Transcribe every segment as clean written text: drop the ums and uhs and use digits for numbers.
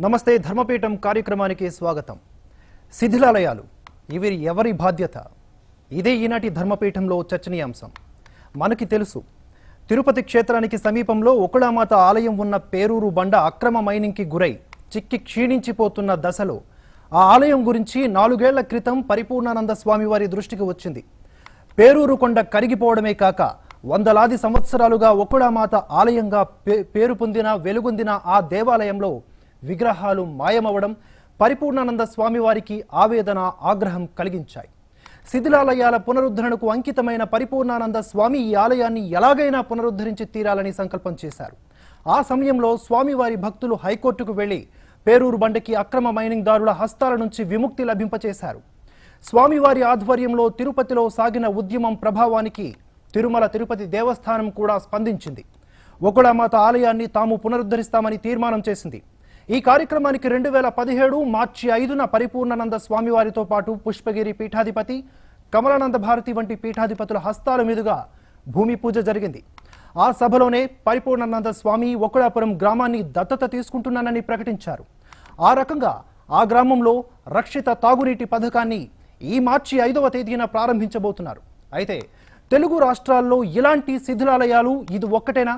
నమస్తే ధర్మపీఠం కార్యక్రమానికి స్వాగతం. శిథిలాలయాలు ఇవి ఎవరి బాధ్యత? ఇదే ఈనాటి ధర్మపీఠంలో చర్చనీయాంశం. మనకి తెలుసు, తిరుపతి క్షేత్రానికి సమీపంలో ఒకళామాత ఆలయం ఉన్న పేరూరు బండ అక్రమ మైనింగ్కి గురై చిక్కి క్షీణించిపోతున్న దశలో ఆ ఆలయం గురించి 4 ఏళ్ల క్రితం పరిపూర్ణానంద స్వామివారి దృష్టికి వచ్చింది. పేరూరు కొండ కరిగిపోవడమే కాక వందలాది సంవత్సరాలుగా ఒకళామాత ఆలయంగా పేరు పొందిన వెలుగొందిన ఆ దేవాలయంలో విగ్రహాలు మాయమవడం పరిపూర్ణానంద స్వామివారికి ఆవేదన, ఆగ్రహం కలిగించాయి. శిథిలాలయాల పునరుద్ధరణకు అంకితమైన పరిపూర్ణానంద స్వామి ఈ ఆలయాన్ని ఎలాగైనా పునరుద్ధరించి తీరాలని సంకల్పం చేశారు. ఆ సమయంలో స్వామివారి భక్తులు హైకోర్టుకు వెళ్లి పేరూరు బండకి అక్రమ మైనింగ్ దారుల హస్తాల నుంచి విముక్తి లభింపచేశారు. స్వామివారి ఆధ్వర్యంలో తిరుపతిలో సాగిన ఉద్యమం ప్రభావానికి తిరుమల తిరుపతి దేవస్థానం కూడా స్పందించింది. ఒకళామాత ఆలయాన్ని తాము పునరుద్ధరిస్తామని తీర్మానం చేసింది. ఈ కార్యక్రమానికి 2017 మార్చి 5న పరిపూర్ణానంద స్వామివారితో పాటు పుష్పగిరి పీఠాధిపతి, కమలానంద భారతి వంటి పీఠాధిపతుల హస్తాల మీదుగా భూమి పూజ జరిగింది. ఆ సభలోనే పరిపూర్ణానంద స్వామి ఒకళాపురం గ్రామాన్ని దత్తత తీసుకుంటున్నానని ప్రకటించారు. ఆ రకంగా ఆ గ్రామంలో రక్షిత తాగునీటి పథకాన్ని ఈ మార్చి 5వ తేదీన ప్రారంభించబోతున్నారు. అయితే తెలుగు రాష్ట్రాల్లో ఇలాంటి శిథిలాలయాలు ఇది ఒక్కటేనా?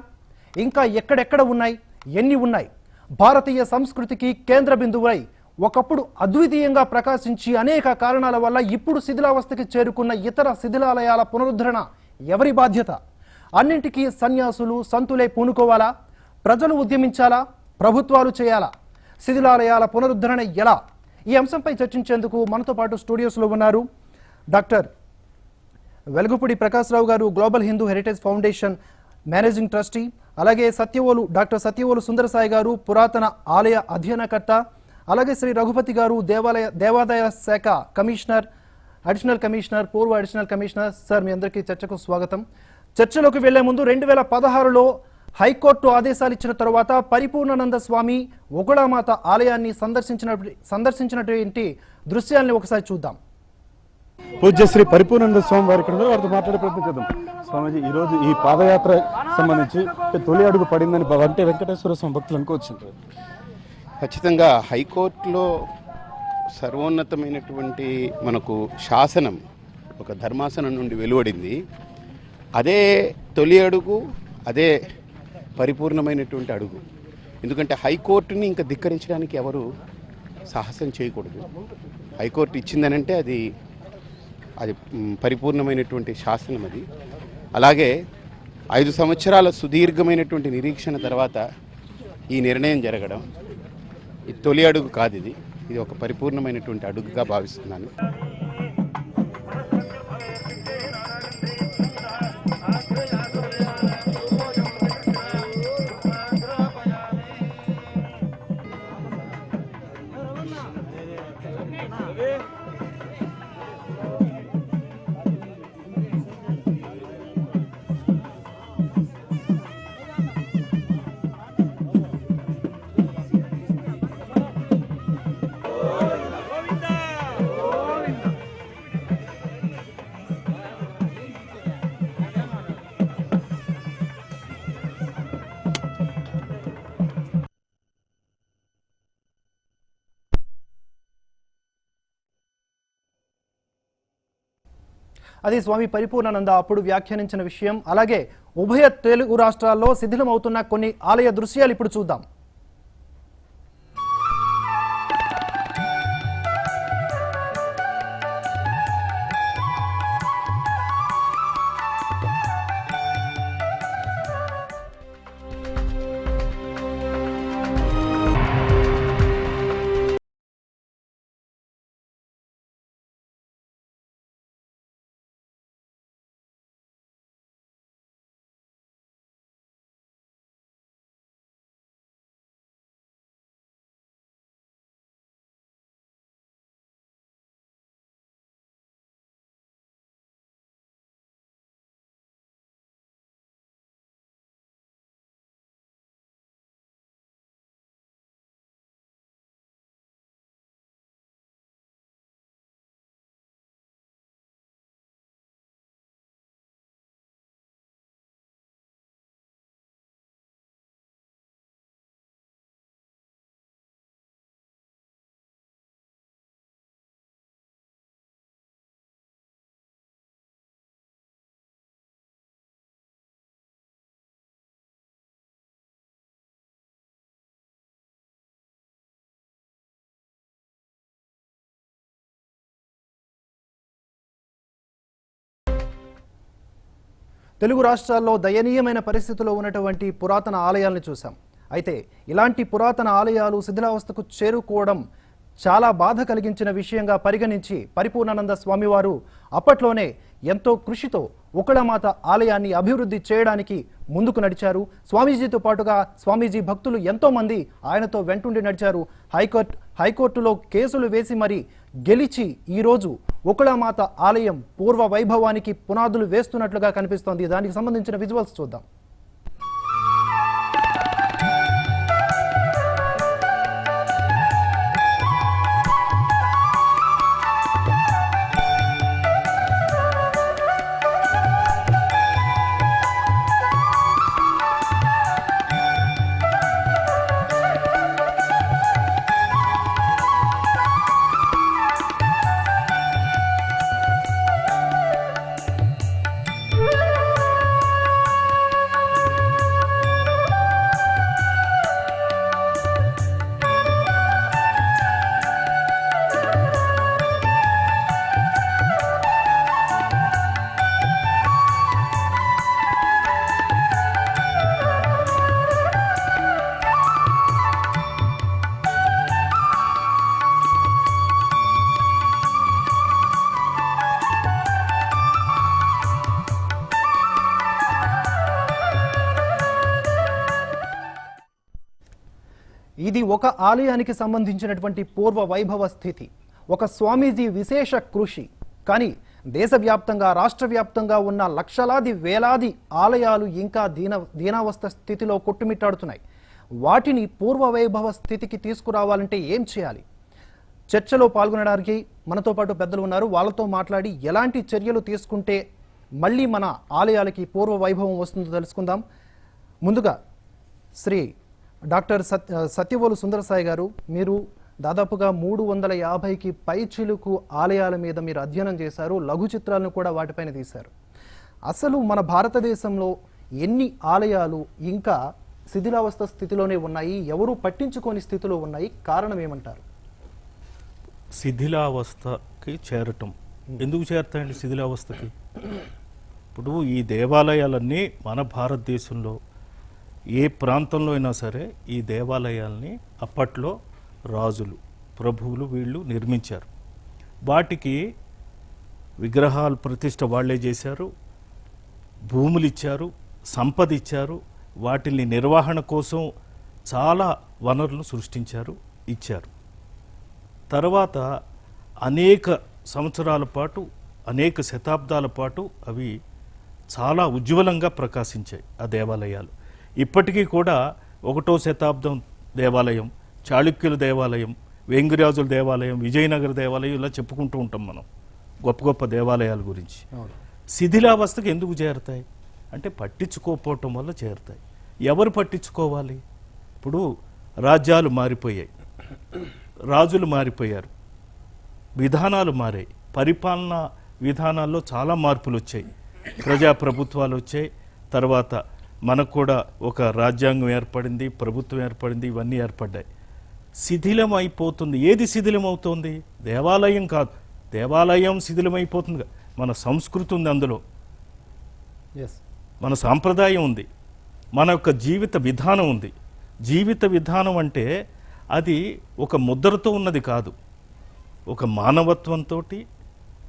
ఇంకా ఎక్కడెక్కడ ఉన్నాయి, ఎన్ని ఉన్నాయి? భారతీయ సంస్కృతికి కేంద్ర బిందువై ఒకప్పుడు అద్వితీయంగా ప్రకాశించి అనేక కారణాల వల్ల ఇప్పుడు శిథిలావస్థకి చేరుకున్న ఇతర శిథిలాలయాల పునరుద్ధరణ ఎవరి బాధ్యత? అన్నింటికీ సన్యాసులు, సంతులే పూనుకోవాలా? ప్రజలు ఉద్యమించాలా? ప్రభుత్వాలు చేయాలా? శిథిలాలయాల పునరుద్ధరణ ఎలా? ఈ అంశంపై చర్చించేందుకు మనతో పాటు స్టూడియోస్లో ఉన్నారు డాక్టర్ వెలుగుపూడి ప్రకాశ్రావు గారు, global Hindu heritage foundation managing trustee, అలాగే డాక్టర్ సత్యవోలు సుందరసాయి గారు, పురాతన ఆలయ అధ్యయనకర్త, అలాగే శ్రీ రఘుపతి గారు, దేవాదాయ శాఖ కమిషనర్, అడిషనల్ కమిషనర్, పూర్వ అడిషనల్ కమిషనర్. సార్, మీ అందరికీ చర్చకు స్వాగతం. చర్చలోకి వెళ్లే ముందు 2016లో హైకోర్టు ఆదేశాలు ఇచ్చిన తర్వాత పరిపూర్ణానంద స్వామి ఒకళామాత ఆలయాన్ని సందర్శించినటువంటి దృశ్యాలను ఒకసారి చూద్దాం. పూజ్య శ్రీ పరిపూర్ణానంద స్వామి వారి ఇక్కడ వారితో మాట్లాడే ప్రయత్నం చేద్దాం. స్వామీజీ, ఈ రోజు ఈ పాదయాత్ర సంబంధించి తొలి అడుగు పడిందని అంటే వెంకటేశ్వర స్వామి భక్తులు అనుకోవచ్చు. ఖచ్చితంగా హైకోర్టులో సర్వోన్నతమైనటువంటి మనకు శాసనం ఒక ధర్మాసనం నుండి వెలువడింది. అదే తొలి అడుగు, అదే పరిపూర్ణమైనటువంటి అడుగు. ఎందుకంటే హైకోర్టుని ఇంకా ధిక్కరించడానికి ఎవరు సాహసం చేయకూడదు. హైకోర్టు ఇచ్చిందనంటే అది పరిపూర్ణమైనటువంటి శాసనం. అది అలాగే 5 సంవత్సరాల సుదీర్ఘమైనటువంటి నిరీక్షణ తర్వాత ఈ నిర్ణయం జరగడం ఇది తొలి అడుగు కాదు, ఇది ఒక పరిపూర్ణమైనటువంటి అడుగుగా భావిస్తున్నాను. అది స్వామి పరిపూర్ణానంద అప్పుడు వ్యాఖ్యానించిన విషయం. అలాగే ఉభయ తెలుగు రాష్ట్రాల్లో శిథిలమవుతున్న కొన్ని ఆలయ దృశ్యాలు ఇప్పుడు చూద్దాం. తెలుగు రాష్ట్రాల్లో దయనీయమైన పరిస్థితిలో ఉన్నటువంటి పురాతన ఆలయాలను చూసాం. అయితే ఇలాంటి పురాతన ఆలయాలు శిథిలావస్థకు చేరుకోవడం చాలా బాధ కలిగించిన విషయంగా పరిగణించి పరిపూర్ణానంద స్వామివారు అప్పట్లోనే ఎంతో కృషితో ఉకళమాత ఆలయాన్ని అభివృద్ధి చేయడానికి ముందుకు నడిచారు. స్వామీజీతో పాటుగా స్వామీజీ భక్తులు ఎంతో మంది ఆయనతో వెంటుండి నడిచారు. హైకోర్టులో కేసులు వేసి మరి గెలిచి ఈరోజు ఉకళమాత ఆలయం పూర్వ వైభవానికి పునాదులు వేస్తున్నట్లుగా కనిపిస్తోంది. దానికి సంబంధించిన విజువల్స్ చూద్దాం. ఇది ఒక ఆలయానికి సంబంధించినటువంటి పూర్వ వైభవ స్థితి, ఒక స్వామీజీ విశేష కృషి. కానీ దేశవ్యాప్తంగా రాష్ట్ర వ్యాప్తంగా ఉన్న లక్షలాది వేలాది ఆలయాలు ఇంకా దీనావస్థ స్థితిలో కొట్టుమిట్టాడుతున్నాయి. వాటిని పూర్వ వైభవ స్థితికి తీసుకురావాలంటే ఏం చేయాలి? చర్చలో పాల్గొనడానికి మనతో పాటు పెద్దలు ఉన్నారు. వాళ్ళతో మాట్లాడి ఎలాంటి చర్యలు తీసుకుంటే మళ్ళీ మన ఆలయాలకి పూర్వ వైభవం వస్తుందో తెలుసుకుందాం. ముందుగా శ్రీ డాక్టర్ సత్యవోలు సుందరసాయి గారు, మీరు దాదాపుగా 350కి పైచిలుకు ఆలయాల మీద మీరు అధ్యయనం చేశారు. లఘు చిత్రాలను కూడా వాటిపైన తీశారు. అసలు మన భారతదేశంలో ఎన్ని ఆలయాలు ఇంకా శిథిలావస్థ స్థితిలోనే ఉన్నాయి? ఎవరు పట్టించుకోని స్థితిలో ఉన్నాయి? కారణం ఏమంటారు? శిథిలావస్థకి చేరటం ఎందుకు చేరతాయండి? శిథిలావస్థకి ఇప్పుడు ఈ దేవాలయాలన్నీ మన భారతదేశంలో ఏ ప్రాంతంలో అయినా సరే ఈ దేవాలయాల్ని అప్పట్లో రాజులు, ప్రభువులు వీళ్ళు నిర్మించారు. వాటికి విగ్రహాలు ప్రతిష్ట వాళ్లే చేశారు, భూములు ఇచ్చారు, సంపద ఇచ్చారు, వాటిని నిర్వహణ కోసం చాలా వనరులను సృష్టించారు, ఇచ్చారు. తర్వాత అనేక సంవత్సరాల పాటు, అనేక శతాబ్దాల పాటు అవి చాలా ఉజ్వలంగా ప్రకాశించాయి ఆ దేవాలయాలు. ఇప్పటికీ కూడా 1వ శతాబ్దం దేవాలయం, చాళుక్యుల దేవాలయం, వేంగిరాజుల దేవాలయం, విజయనగర దేవాలయం, ఇలా చెప్పుకుంటూ ఉంటాం మనం గొప్ప గొప్ప దేవాలయాల గురించి. శిథిలావస్థకు ఎందుకు చేరుతాయి అంటే పట్టించుకోకపోవటం వల్ల చేరుతాయి. ఎవరు పట్టించుకోవాలి? ఇప్పుడు రాజ్యాలు మారిపోయాయి, రాజులు మారిపోయారు, విధానాలు మారాయి, పరిపాలనా విధానాల్లో చాలా మార్పులు వచ్చాయి, ప్రజాప్రభుత్వాలు వచ్చాయి, తర్వాత మనకు కూడా ఒక రాజ్యాంగం ఏర్పడింది, ప్రభుత్వం ఏర్పడింది, ఇవన్నీ ఏర్పడ్డాయి. శిథిలం అయిపోతుంది. ఏది శిథిలం అవుతుంది? దేవాలయం కాదు, దేవాలయం శిథిలమైపోతుంది. మన సంస్కృతి ఉంది, అందులో మన సాంప్రదాయం ఉంది, మన యొక్క జీవిత విధానం ఉంది. జీవిత విధానం అంటే అది ఒక ముద్రతో ఉన్నది కాదు, ఒక మానవత్వంతో,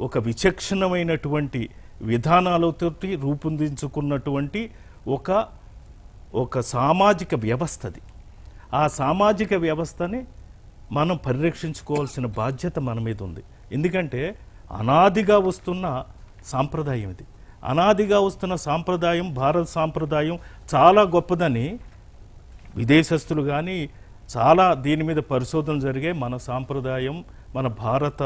ఒక విచక్షణమైనటువంటి విధానాలతోటి రూపొందించుకున్నటువంటి ఒక సామాజిక వ్యవస్థది. ఆ సామాజిక వ్యవస్థని మనం పరిరక్షించుకోవాల్సిన బాధ్యత మన మీద ఉంది. ఎందుకంటే అనాదిగా వస్తున్న సాంప్రదాయం ఇది. అనాదిగా వస్తున్న సాంప్రదాయం, భారత సాంప్రదాయం చాలా గొప్పదని విదేశస్తులు కానీ చాలా దీని మీద పరిశోధనలు జరిగాయి. మన సాంప్రదాయం, మన భారత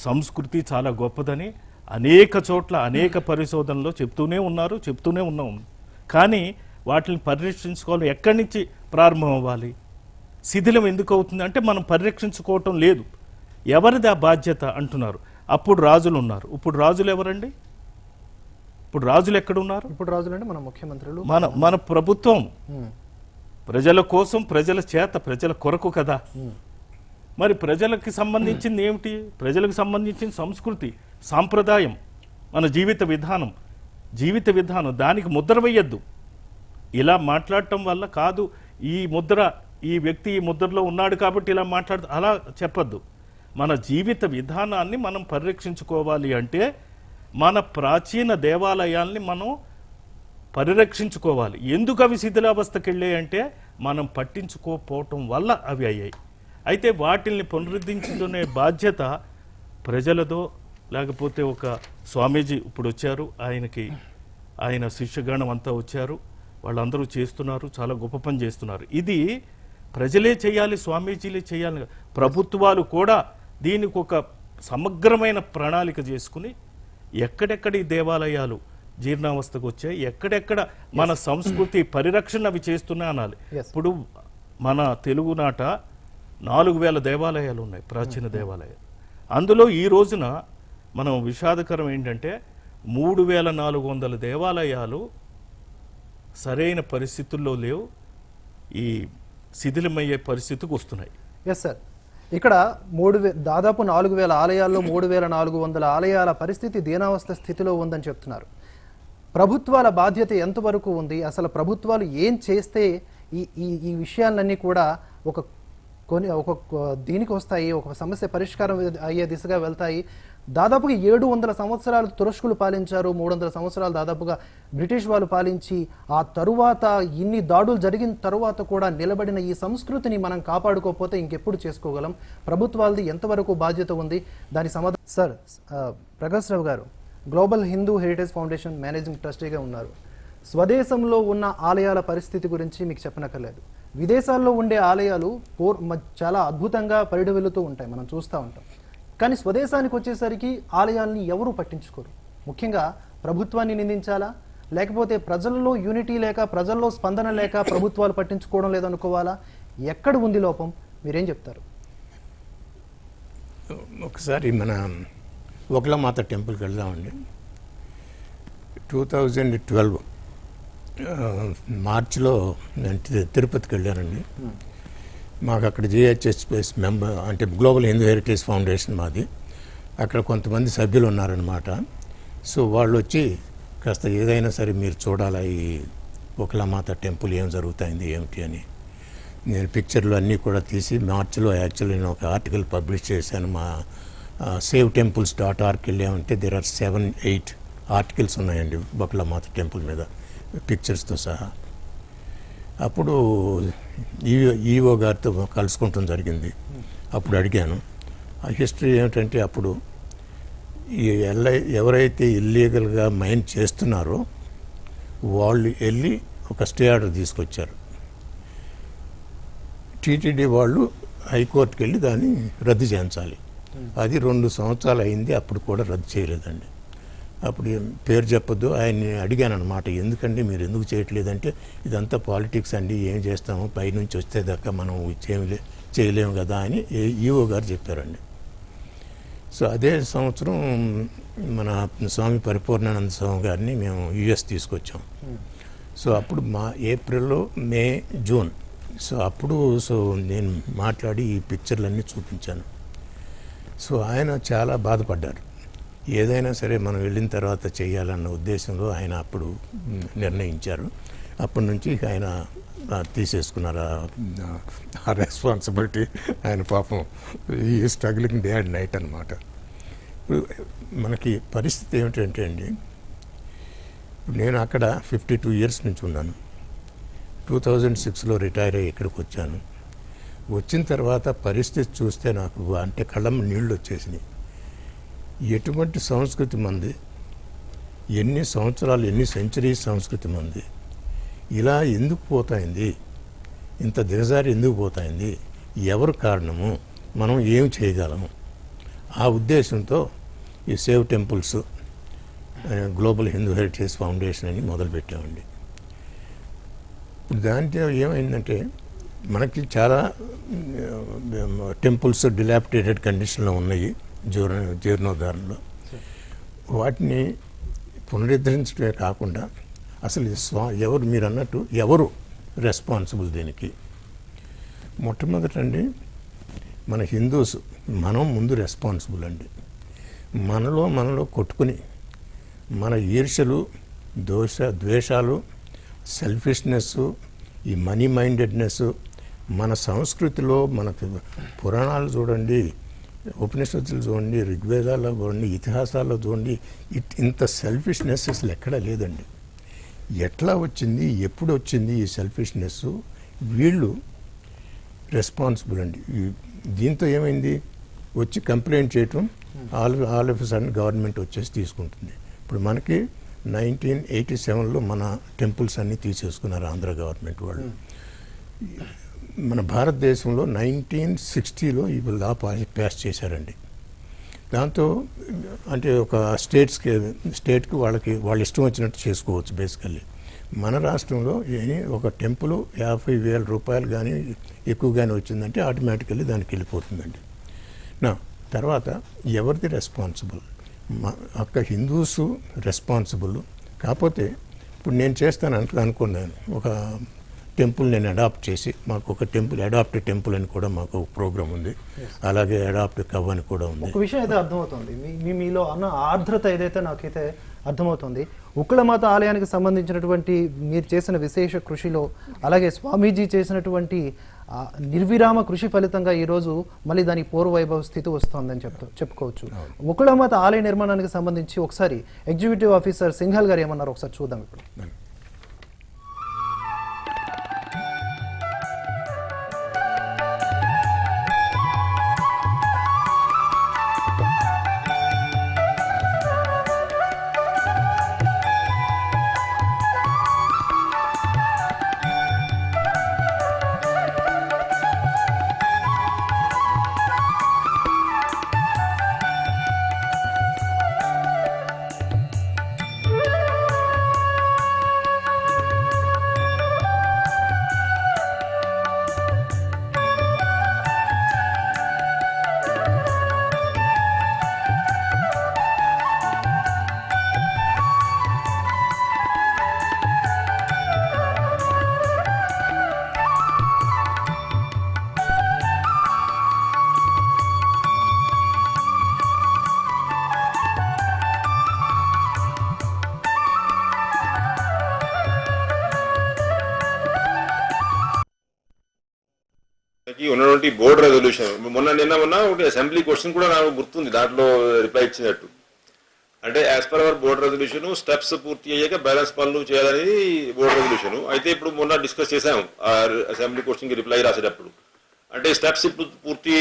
సంస్కృతి చాలా గొప్పదని అనేక చోట్ల అనేక పరిశోధనలో చెప్తూనే ఉన్నారు, చెప్తూనే ఉన్నాం. కానీ వాటిని పరిరక్షించుకోవాలి. ఎక్కడి నుంచి ప్రారంభం అవ్వాలి? శిథిలం ఎందుకు అవుతుంది అంటే మనం పరిరక్షించుకోవటం లేదు. ఎవరిది ఆ బాధ్యత అంటున్నారు. అప్పుడు రాజులు ఉన్నారు, ఇప్పుడు రాజులు ఎవరండి? ఇప్పుడు రాజులు ఎక్కడున్నారు? ఇప్పుడు రాజులు అంటే మన ముఖ్యమంత్రులు, మన ప్రభుత్వం ప్రజల కోసం, ప్రజల చేత, ప్రజల కొరకు కదా. మరి ప్రజలకి సంబంధించింది ఏమిటి? ప్రజలకు సంబంధించిన సంస్కృతి, సాంప్రదాయం, మన జీవిత విధానం. జీవిత విధానం, దానికి ముద్ర వేయద్దు. ఇలా మాట్లాడటం వల్ల కాదు, ఈ వ్యక్తి ఈ ముద్రలో ఉన్నాడు కాబట్టి ఇలా అలా చెప్పద్దు. మన జీవిత విధానాన్ని మనం పరిరక్షించుకోవాలి అంటే మన ప్రాచీన దేవాలయాల్ని మనం పరిరక్షించుకోవాలి. ఎందుకు అవి శిథిలావస్థకి వెళ్ళాయంటే మనం పట్టించుకోకపోవటం వల్ల అవి అయ్యాయి. అయితే వాటిల్ని పునరుద్ధరించుకునే బాధ్యత ప్రజలదో, లేకపోతే ఒక స్వామీజీ ఇప్పుడు వచ్చారు, ఆయన శిష్యగణం అంతా వచ్చారు, వాళ్ళందరూ చేస్తున్నారు, చాలా గొప్ప పని చేస్తున్నారు. ఇది ప్రజలే చేయాలి, స్వామీజీలే చేయాలి. ప్రభుత్వాలు కూడా దీనికి ఒక సమగ్రమైన ప్రణాళిక చేసుకుని ఎక్కడెక్కడి దేవాలయాలు జీర్ణావస్థకు వచ్చాయి, ఎక్కడెక్కడ మన సంస్కృతి పరిరక్షణ అవి చేస్తున్నా అనాలి. ఇప్పుడు మన తెలుగునాట 4000 దేవాలయాలు ఉన్నాయి, ప్రాచీన దేవాలయాలు. అందులో ఈ రోజున మనం విషాదకరం ఏంటంటే 3400 దేవాలయాలు సరైన పరిస్థితుల్లో లేవు, ఈ శిథిలమయ్యే పరిస్థితికి వస్తున్నాయి. ఎస్ సార్, ఇక్కడ దాదాపు 4000 ఆలయాల్లో 3400 ఆలయాల పరిస్థితి దీనావస్థ స్థితిలో ఉందని చెప్తున్నారు. ప్రభుత్వాల బాధ్యత ఎంతవరకు ఉంది? అసలు ప్రభుత్వాలు ఏం చేస్తే ఈ విషయాలన్నీ కూడా ఒక దీనికి వస్తాయి, ఒక సమస్య పరిష్కారం అయ్యే దిశగా వెళ్తాయి? దాదాపుగా 700 సంవత్సరాలు తురష్కులు పాలించారు, 300 సంవత్సరాలు దాదాపుగా బ్రిటిష్ వాళ్ళు పాలించి, ఆ తరువాత ఇన్ని దాడులు జరిగిన తరువాత కూడా నిలబడిన ఈ సంస్కృతిని మనం కాపాడుకోకపోతే ఇంకెప్పుడు చేసుకోగలం? ప్రభుత్వాలది ఎంతవరకు బాధ్యత ఉంది? దాని సమాధానం sir. Prakash Rao garu global Hindu heritage foundation managing ట్రస్టీగా ఉన్నారు. స్వదేశంలో ఉన్న ఆలయాల పరిస్థితి గురించి మీకు చెప్పనక్కర్లేదు. విదేశాల్లో ఉండే ఆలయాలు చాలా అద్భుతంగా పరిడవిల్లుతూ ఉంటాయి, మనం చూస్తూ ఉంటాం. కానీ స్వదేశానికి వచ్చేసరికి ఆలయాల్ని ఎవరూ పట్టించుకోరు. ముఖ్యంగా ప్రభుత్వాన్ని నిందించాలా, లేకపోతే ప్రజల్లో యూనిటీ లేక, ప్రజల్లో స్పందన లేక ప్రభుత్వాలు పట్టించుకోవడం లేదనుకోవాలా? ఎక్కడ ఉంది లోపం? మీరేం చెప్తారు? ఒకసారి మన ఒకలామాత టెంపుల్కి వెళ్దామండి. 2012 మార్చిలో నేను తిరుపతికి వెళ్ళానండి. మాకు అక్కడ జిహెచ్ఎస్ మెంబర్, అంటే గ్లోబల్ హిందూ హెరిటేజ్ ఫౌండేషన్ మాది. అక్కడ కొంతమంది సభ్యులు ఉన్నారనమాట. సో వాళ్ళు వచ్చి కాస్త ఏదైనా సరే మీరు చూడాలా ఈ ఒకలామాత టెంపుల్ ఏం జరుగుతుంది ఏమిటి అని. నేను పిక్చర్లు అన్నీ కూడా తీసి మార్చిలో యాక్చువల్లీ నేను ఒక ఆర్టికల్ పబ్లిష్ చేశాను. మా savetemples.org వెళ్ళామంటే దేర్ ఆర్ 7-8 ఆర్టికల్స్ ఉన్నాయండి ఒకలామాత టెంపుల్ మీద, పిక్చర్స్తో సహా. అప్పుడు ఈఓ గారితో కలుసుకుంటాం జరిగింది. అప్పుడు అడిగాను ఆ హిస్టరీ ఏమిటంటే, అప్పుడు ఎవరైతే ఇల్లీగల్గా మైన్ చేస్తున్నారో వాళ్ళు వెళ్ళి ఒక స్టే ఆర్డర్ తీసుకొచ్చారు. టీటీడీ వాళ్ళు హైకోర్టుకి వెళ్ళి దాన్ని రద్దు చేయించాలి. అది 2 సంవత్సరాలు అయింది, అప్పుడు కూడా రద్దు చేయలేదండి. అప్పుడు పేరు చెప్పొద్దు, ఆయన్ని అడిగాను అనమాట, ఎందుకండి మీరు ఎందుకు చేయట్లేదంటే, ఇదంతా పాలిటిక్స్ అండి, ఏం చేస్తాము, పైనుంచి వస్తే దాకా మనం చేయలేము కదా అని ఈఓ గారు చెప్పారండి. సో అదే సంవత్సరం మన స్వామి పరిపూర్ణానంద స్వామి గారిని మేము యుఎస్ తీసుకొచ్చాం. సో అప్పుడు ఏప్రిల్లో, మే, జూన్, సో అప్పుడు నేను మాట్లాడి ఈ పిక్చర్లన్నీ చూపించాను. సో ఆయన చాలా బాధపడ్డారు. ఏదైనా సరే మనం వెళ్ళిన తర్వాత చేయాలన్న ఉద్దేశంలో ఆయన అప్పుడు నిర్ణయించారు. అప్పటి నుంచి ఆయన తీసేసుకున్నారు ఆ రెస్పాన్సిబిలిటీ. ఆయన పాపం ఈ స్ట్రగ్లింగ్ డే అండ్ నైట్ అనమాట. ఇప్పుడు మనకి పరిస్థితి ఏమిటంటే అండి, నేను అక్కడ 52 ఇయర్స్ నుంచి ఉన్నాను. 2006లో రిటైర్ అయ్యి ఇక్కడికి వచ్చాను. వచ్చిన తర్వాత పరిస్థితి చూస్తే నాకు అంటే కళ్ళమ్మ నీళ్ళు వచ్చేసినాయి. ఎటువంటి సంస్కృతి మంది, ఎన్ని సంవత్సరాలు, ఎన్ని సెంచరీస్ సంస్కృతి మంది ఇలా ఎందుకు పోతాయింది, ఇంత దిగజారి ఎందుకు పోతాయింది, ఎవరు కారణము, మనం ఏం చేయగలము, ఆ ఉద్దేశంతో ఈ save temples global Hindu heritage foundation అని మొదలుపెట్టామండి. ఇప్పుడు దాంట్లో ఏమైందంటే, మనకి చాలా టెంపుల్స్ డిలాపిడేటెడ్ కండిషన్లో ఉన్నాయి జీర్ణోద్ధారణలో. వాటిని పునరుద్ధరించడమే కాకుండా అసలు ఎవరు, మీరు అన్నట్టు ఎవరు రెస్పాన్సిబుల్ దీనికి? మొట్టమొదటండి మన హిందూస్, మనం ముందు రెస్పాన్సిబుల్ అండి. మనలో కొట్టుకుని మన ఈర్ష్యలు, ద్వేషాలు, సెల్ఫిష్నెస్, ఈ మనీ మైండెడ్నెస్ మన సంస్కృతిలో, మన పురాణాలు చూడండి, ఉపనిషత్తులు చూడండి, ఋగ్వేదాల్లో చూడండి, ఇతిహాసాల్లో చూడండి, ఇంత సెల్ఫిష్నెస్ అసలు ఎక్కడా లేదండి. ఎట్లా వచ్చింది, ఎప్పుడు వచ్చింది ఈ సెల్ఫిష్నెస్? వీళ్ళు రెస్పాన్సిబుల్ అండి. దీంతో ఏమైంది, వచ్చి కంప్లైంట్ చేయటం, ఆల్ ఆఫ్ సడన్ గవర్నమెంట్ వచ్చేసి తీసుకుంటుంది. ఇప్పుడు మనకి 1987లో మన టెంపుల్స్ అన్నీ తీసేసుకున్నారు ఆంధ్ర గవర్నమెంట్ వాళ్ళు. మన భారతదేశంలో 1960లో ఈ లా పాస్ చేశారండి. దాంతో అంటే ఒక స్టేట్కి వాళ్ళు ఇష్టం వచ్చినట్టు చేసుకోవచ్చు బేసికల్లీ. మన రాష్ట్రంలో ఒక టెంపుల్ 50,000 రూపాయలు కానీ ఎక్కువ కానీ వచ్చిందంటే ఆటోమేటికల్లీ దానికి వెళ్ళిపోతుందండి. నా తర్వాత ఎవరిది రెస్పాన్సిబుల్? అక్క హిందూస్ రెస్పాన్సిబుల్. కాకపోతే ఇప్పుడు నేను చేస్తాను అనుకున్నాను, ఒక టెంపుల్ నేను అడాప్ట్ చేసి, మాకు ఒక టెంపుల్ అడాప్ట్ టెంపుల్ అని కూడా మాకు ఒక ప్రోగ్రామ్ ఉంది, అలాగే అడాప్ట్ కవ్ అని కూడా ఉంది. ఒక విషయం అయితే అర్థమవుతుంది, మీలో అన్న ఆర్ద్రత ఏదైతే నాకైతే అర్థమవుతుంది. ఉక్కలమాత ఆలయానికి సంబంధించినటువంటి మీరు చేసిన విశేష కృషిలో, అలాగే స్వామీజీ చేసినటువంటి నిర్విరామ కృషి ఫలితంగా ఈరోజు మళ్ళీ దాని పూర్వవైభవ స్థితి వస్తుందని చెప్పుకోవచ్చు. ఉక్కలమాత ఆలయ నిర్మాణానికి సంబంధించి ఒకసారి ఎగ్జిక్యూటివ్ ఆఫీసర్ సింఘాల్ గారు ఏమన్నారు ఒకసారి చూద్దాం ఇప్పుడు. ఉన్నటువంటి బోర్డు రెజల్యూషన్ నిన్న ఒకటి అసెంబ్లీ క్వశ్చన్ కూడా నాకు గుర్తుంది, దాంట్లో రిప్లై ఇచ్చినట్టు. అంటే as per our board resolution steps పూర్తి అయ్యాక బ్యాలెన్స్ పనులు చేయాలనేది బోర్డు రెజల్యూషన్. అయితే ఇప్పుడు మొన్న డిస్కస్ చేసాం అసెంబ్లీ క్వశ్చన్ కి రిప్లై రాసేటప్పుడు. అంటే స్టెప్స్ ఇప్పుడు పూర్తి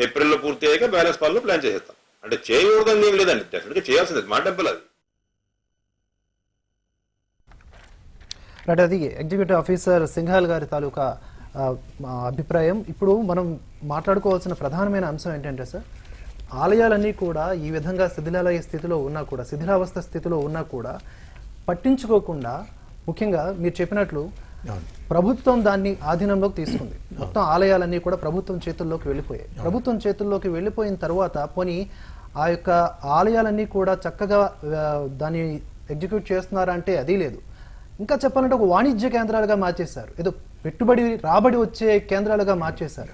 ఏప్రిల్లో పూర్తి అయ్యాక బ్యాలెన్స్ పనులు ప్లాన్ చేసేస్తాం. అంటే చేయకూడదని ఏం లేదండి, డెఫినెట్గా చేయాల్సింది మా టెంపుల్ అది. అది ఎగ్జిక్యూటివ్ ఆఫీసర్ సింఘాల్ గారి తాలూకా అభిప్రాయం. ఇప్పుడు మనం మాట్లాడుకోవాల్సిన ప్రధానమైన అంశం ఏంటంటే సార్, ఆలయాలన్నీ కూడా ఈ విధంగా శిథిలాలయ స్థితిలో ఉన్నా కూడా, శిథిలావస్థ స్థితిలో ఉన్నా కూడా పట్టించుకోకుండా, ముఖ్యంగా మీరు చెప్పినట్లు ప్రభుత్వం దాన్ని ఆధీనంలోకి తీసుకుంది. మొత్తం ఆలయాలన్నీ కూడా ప్రభుత్వం చేతుల్లోకి వెళ్ళిపోయాయి. ప్రభుత్వం చేతుల్లోకి వెళ్ళిపోయిన తర్వాత పోనీ ఆ యొక్క ఆలయాలన్నీ కూడా చక్కగా దాన్ని ఎగ్జిక్యూట్ చేస్తున్నారా అంటే అది లేదు. ఇంకా చెప్పాలంటే ఒక వాణిజ్య కేంద్రాలుగా మార్చేశారు, ఏదో పెట్టుబడి రాబడి వచ్చే కేంద్రాలుగా మార్చేశారు.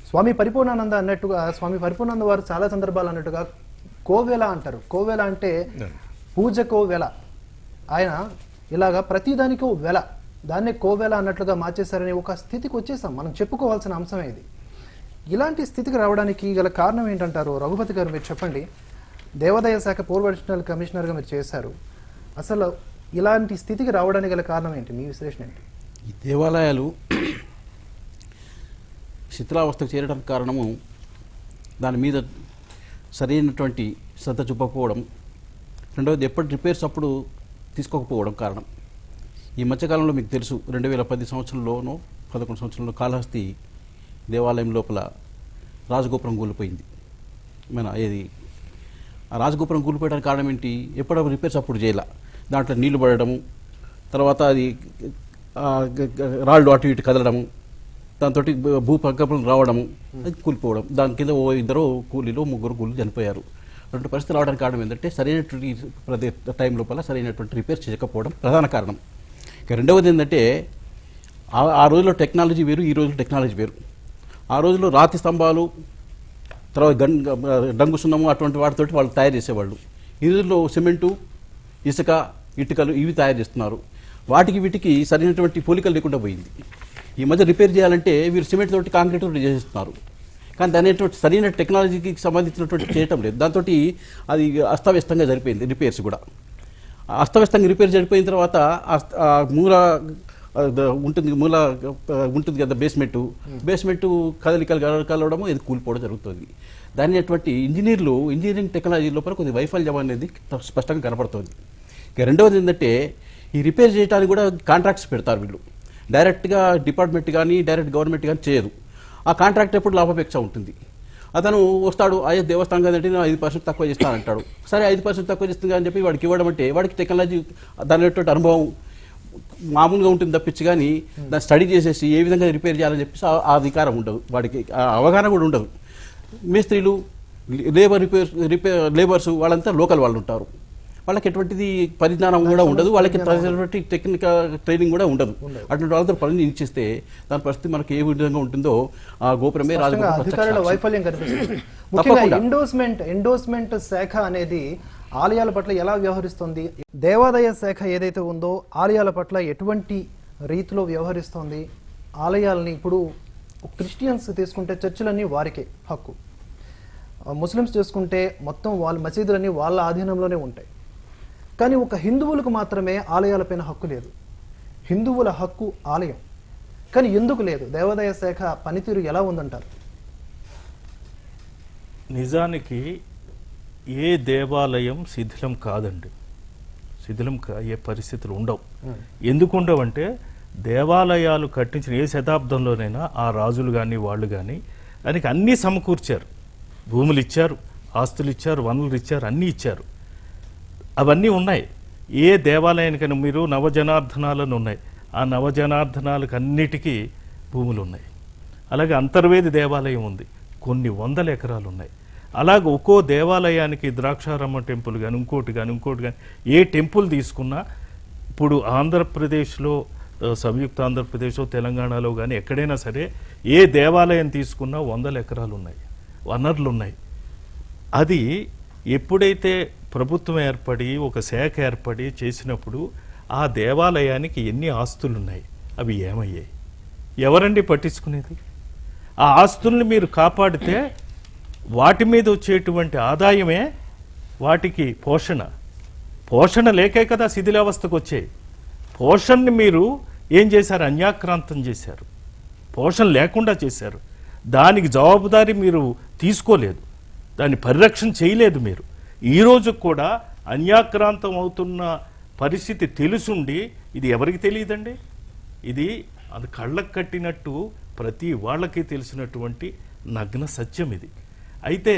స్వామి పరిపూర్ణానంద అన్నట్టుగా, స్వామి పరిపూర్ణానంద వారు చాలా సందర్భాలు అన్నట్టుగా కోవెల అంటారు. కోవెల అంటే పూజకో వెల. ఆయన ఇలాగా ప్రతిదానికో వెల, దాన్నే కోవెల అన్నట్లుగా మార్చేశారనే ఒక స్థితికి వచ్చేసాం. మనం చెప్పుకోవాల్సిన అంశమే ఇది. ఇలాంటి స్థితికి రావడానికి గల కారణం ఏంటంటారు? రఘుపతి గారు మీరు చెప్పండి. దేవాదాయ శాఖ పూర్వ అడిషనల్ కమిషనర్గా మీరు చేశారు. అసలు ఇలాంటి స్థితికి రావడానికి గల కారణం ఏంటి, మీ విశ్లేషణ ఏంటి? ఈ దేవాలయాలు శిథిలావస్థకు చేరడానికి కారణము దాని మీద సరైనటువంటి శ్రద్ధ చూపకపోవడం, రెండవది ఎప్పటి రిపేర్స్ అప్పుడు తీసుకోకపోవడం కారణం. ఈ మధ్యకాలంలో మీకు తెలుసు 2010 సంవత్సరంలోనో 11 సంవత్సరంలో కాళహస్తి దేవాలయం లోపల రాజగోపురం కూలిపోయింది. ఏది ఆ రాజగోపురం కూలిపోయడానికి కారణం ఏంటి? ఎప్పుడప్పుడు రిపేర్స్ అప్పుడు చేయాల, దాంట్లో నీళ్లు పడడము, తర్వాత అది రాళ్ళు అటు ఇటు కదలడము, దాంతో భూకంపం రావడము, అది కూలిపోవడం. దాని కింద 2 కూలీలు 3 కూలీలు చనిపోయారు. అటువంటి పరిస్థితి రావడానికి కారణం ఏంటంటే సరైనటువంటి టైం లోపల సరైనటువంటి రిపేర్ చేయకపోవడం ప్రధాన కారణం. ఇక రెండవది ఏంటంటే ఆ రోజుల్లో టెక్నాలజీ వేరు, ఈ రోజుల్లో టెక్నాలజీ వేరు. ఆ రోజుల్లో రాతి స్తంభాలు, తర్వాత డంగు సున్నము అటువంటి వాటితోటి వాళ్ళు తయారు చేసేవాళ్ళు. ఈ రోజుల్లో సిమెంటు, ఇసుక, ఇటుకలు ఇవి తయారు చేస్తున్నారు. వాటికి వీటికి సరైనటువంటి పోలికలు లేకుండా పోయింది. ఈ మధ్య రిపేర్ చేయాలంటే వీరు సిమెంట్ తోటి కాంక్రీట్ తోటి చేస్తున్నారు, కానీ దాని సరైన టెక్నాలజీకి సంబంధించినటువంటి చేయటం లేదు. దాంతో అది అస్తవ్యస్తంగా జరిపోయింది. రిపేర్స్ కూడా అస్తవ్యస్తంగా రిపేర్ జరిపోయిన తర్వాత మూల ఉంటుంది కదా, బేస్మెంట్ కలవడము, ఇది కూలిపోవడం జరుగుతుంది. దాని అటువంటి ఇంజనీరింగ్ టెక్నాలజీ లోపల కొద్ది వైఫల్యం అనేది స్పష్టంగా కనపడుతుంది. ఇక రెండవది ఏంటంటే, ఈ రిపేర్ చేయడానికి కూడా కాంట్రాక్ట్స్ పెడతారు వీళ్ళు. డైరెక్ట్గా డిపార్ట్మెంట్ కానీ డైరెక్ట్ గవర్నమెంట్ కానీ చేయదు. ఆ కాంట్రాక్ట్ ఎప్పుడు లాభాపేక్ష ఉంటుంది. అతను వస్తాడు, అయ్యే దేవస్థానం కదంటే నేను 5% తక్కువ చేస్తానంటాడు. సరే 5% తక్కువ చేస్తుంది అని చెప్పి వాడికి ఇవ్వడం అంటే, వాడికి టెక్నాలజీ దాని అనుభవం మామూలుగా ఉంటుంది తప్పించి, కానీ దాన్ని స్టడీ చేసేసి ఏ విధంగా రిపేర్ చేయాలని చెప్పేసి ఆ అధికారం ఉండదు, వాడికి అవగాహన కూడా ఉండదు. మేస్త్రీలు, లేబర్స్ వాళ్ళంతా లోకల్ వాళ్ళు ఉంటారు. వాళ్ళకి ఎటువంటిది పరిజ్ఞానం కూడా ఉండదు, వాళ్ళకి టెక్నికల్ ట్రైనింగ్ కూడా ఉండదు. అటువంటి వాళ్ళతో పని ఇచ్చేస్తే దాని పరిస్థితి మనకి ఏ విధంగా ఉంటుందో ఆ గోపురమే అధికారుల వైఫల్యం కనిపిస్తుంది. ముఖ్యంగా ఎండోస్మెంట్ శాఖ అనేది ఆలయాల పట్ల ఎలా వ్యవహరిస్తుంది? దేవాదాయ శాఖ ఏదైతే ఉందో ఆలయాల పట్ల ఎటువంటి రీతిలో వ్యవహరిస్తుంది? ఆలయాలని ఇప్పుడు క్రిస్టియన్స్ తీసుకుంటే చర్చిలన్నీ వారికే హక్కు, ముస్లిమ్స్ చేసుకుంటే మొత్తం వాళ్ళ మసీదులన్నీ వాళ్ళ ఆధీనంలోనే ఉంటాయి. కానీ ఒక హిందువులకు మాత్రమే ఆలయాలపైన హక్కు లేదు. హిందువుల హక్కు ఆలయం, కానీ ఎందుకు లేదు? దేవాదాయ శాఖ పనితీరు ఎలా ఉందంటారు? నిజానికి ఏ దేవాలయం శిథిలం కాదండి, శిథిలం అయ్యే పరిస్థితులు ఉండవు. ఎందుకు ఉండవంటే, దేవాలయాలు కట్టించిన ఏ శతాబ్దంలోనైనా ఆ రాజులు కానీ వాళ్ళు కానీ దానికి అన్నీ సమకూర్చారు. భూములు ఇచ్చారు, ఆస్తులు ఇచ్చారు, వనరులు ఇచ్చారు, అన్నీ ఇచ్చారు. అవన్నీ ఉన్నాయి. ఏ దేవాలయానికైనా మీరు నవజనార్దనాలను ఉన్నాయి, ఆ నవజనార్దనాలకు అన్నిటికీ భూములు ఉన్నాయి. అలాగే అంతర్వేది దేవాలయం ఉంది, కొన్ని వందల ఎకరాలు ఉన్నాయి. అలాగే ఒక్కో దేవాలయానికి ద్రాక్షారామ టెంపుల్ కానీ ఇంకోటి కానీ ఏ టెంపుల్ తీసుకున్నా ఇప్పుడు ఆంధ్రప్రదేశ్లో, సంయుక్త ఆంధ్రప్రదేశ్లో, తెలంగాణలో కానీ ఎక్కడైనా సరే ఏ దేవాలయం తీసుకున్నా వందల ఎకరాలు ఉన్నాయి, వనరులు ఉన్నాయి. అది ఎప్పుడైతే ప్రభుత్వం ఏర్పడి ఒక శాఖ ఏర్పడి చేసినప్పుడు ఆ దేవాలయానికి ఎన్ని ఆస్తులు ఉన్నాయి, అవి ఏమయ్యాయి? ఎవరండి పట్టించుకునేది? ఆ ఆస్తుల్ని మీరు కాపాడితే వాటి మీద వచ్చేటువంటి ఆదాయమే వాటికి పోషణ లేకే కదా శిథిలావస్థకు వచ్చాయి. పోషణని మీరు ఏం చేశారు? అన్యాక్రాంతం చేశారు, పోషణ లేకుండా చేశారు. దానికి జవాబుదారీ మీరు తీసుకోలేదు, దాన్ని పరిరక్షణ చేయలేదు. మీరు ఈరోజు కూడా అన్యాక్రాంతం అవుతున్న పరిస్థితి తెలుసుండి ఇది ఎవరికి తెలియదండి? ఇది అది కళ్ళకు కట్టినట్టు ప్రతి వాళ్ళకి తెలిసినటువంటి నగ్న సత్యం ఇది. అయితే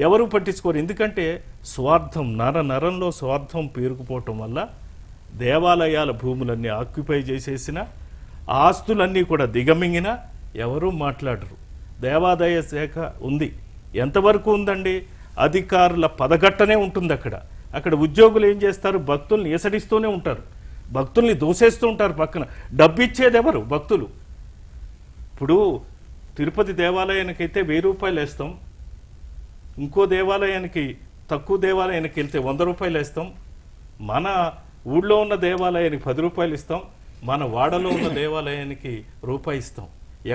ఎవరు పట్టించుకోరు, ఎందుకంటే స్వార్థం, నరంలో స్వార్థం పేరుకుపోవటం వల్ల దేవాలయాల భూములన్నీ ఆక్యుపై చేసేసిన, ఆస్తులన్నీ కూడా దిగమింగిన ఎవరూ మాట్లాడరు. దేవాదాయ శాఖ ఉంది, ఎంతవరకు ఉందండి? అధికారుల పదగట్టనే ఉంటుంది. అక్కడ ఉద్యోగులు ఏం చేస్తారు? భక్తుల్ని ఏసడిస్తూనే ఉంటారు, భక్తుల్ని దోసేస్తూ ఉంటారు. పక్కన డబ్బు ఇచ్చేది ఎవరు? భక్తులు. ఇప్పుడు తిరుపతి దేవాలయానికి అయితే 1000 రూపాయలు వేస్తాం, ఇంకో దేవాలయానికి, తక్కువ దేవాలయానికి వెళ్తే 100 రూపాయలు వేస్తాం, మన ఊళ్ళో ఉన్న దేవాలయానికి 10 రూపాయలు ఇస్తాం, మన వాడలో ఉన్న దేవాలయానికి రూపాయి ఇస్తాం.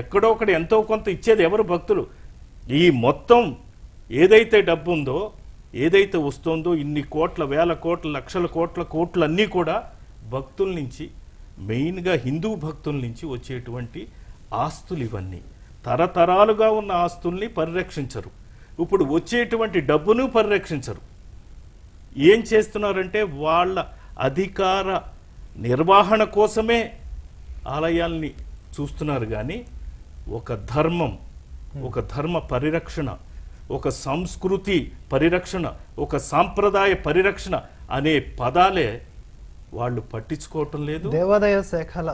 ఎక్కడో ఒకటి ఎంతో కొంత ఇచ్చేది ఎవరు? భక్తులు. ఈ మొత్తం ఏదైతే డబ్బు ఉందో, ఏదైతే వస్తుందో, ఇన్ని కోట్ల, వేల కోట్ల, లక్షల కోట్లు అన్నీ కూడా భక్తుల నుంచి, మెయిన్గా హిందూ భక్తుల నుంచి వచ్చేటువంటి ఆస్తులు. ఇవన్నీ తరతరాలుగా ఉన్న ఆస్తుల్ని పరిరక్షించరు. ఇప్పుడు వచ్చేటువంటి డబ్బును పరిరక్షించరు. ఏం చేస్తున్నారంటే వాళ్ళ అధికార నిర్వహణ కోసమే ఆలయాల్ని చూస్తున్నారు. కానీ ఒక ధర్మం, ఒక ధర్మ పరిరక్షణ, ఒక సంస్కృతి పరిరక్షణ, ఒక సాంప్రదాయ పరిరక్షణ అనే పదాలే వాళ్ళు పట్టించుకోవటం లేదు. దేవాదాయ శాఖల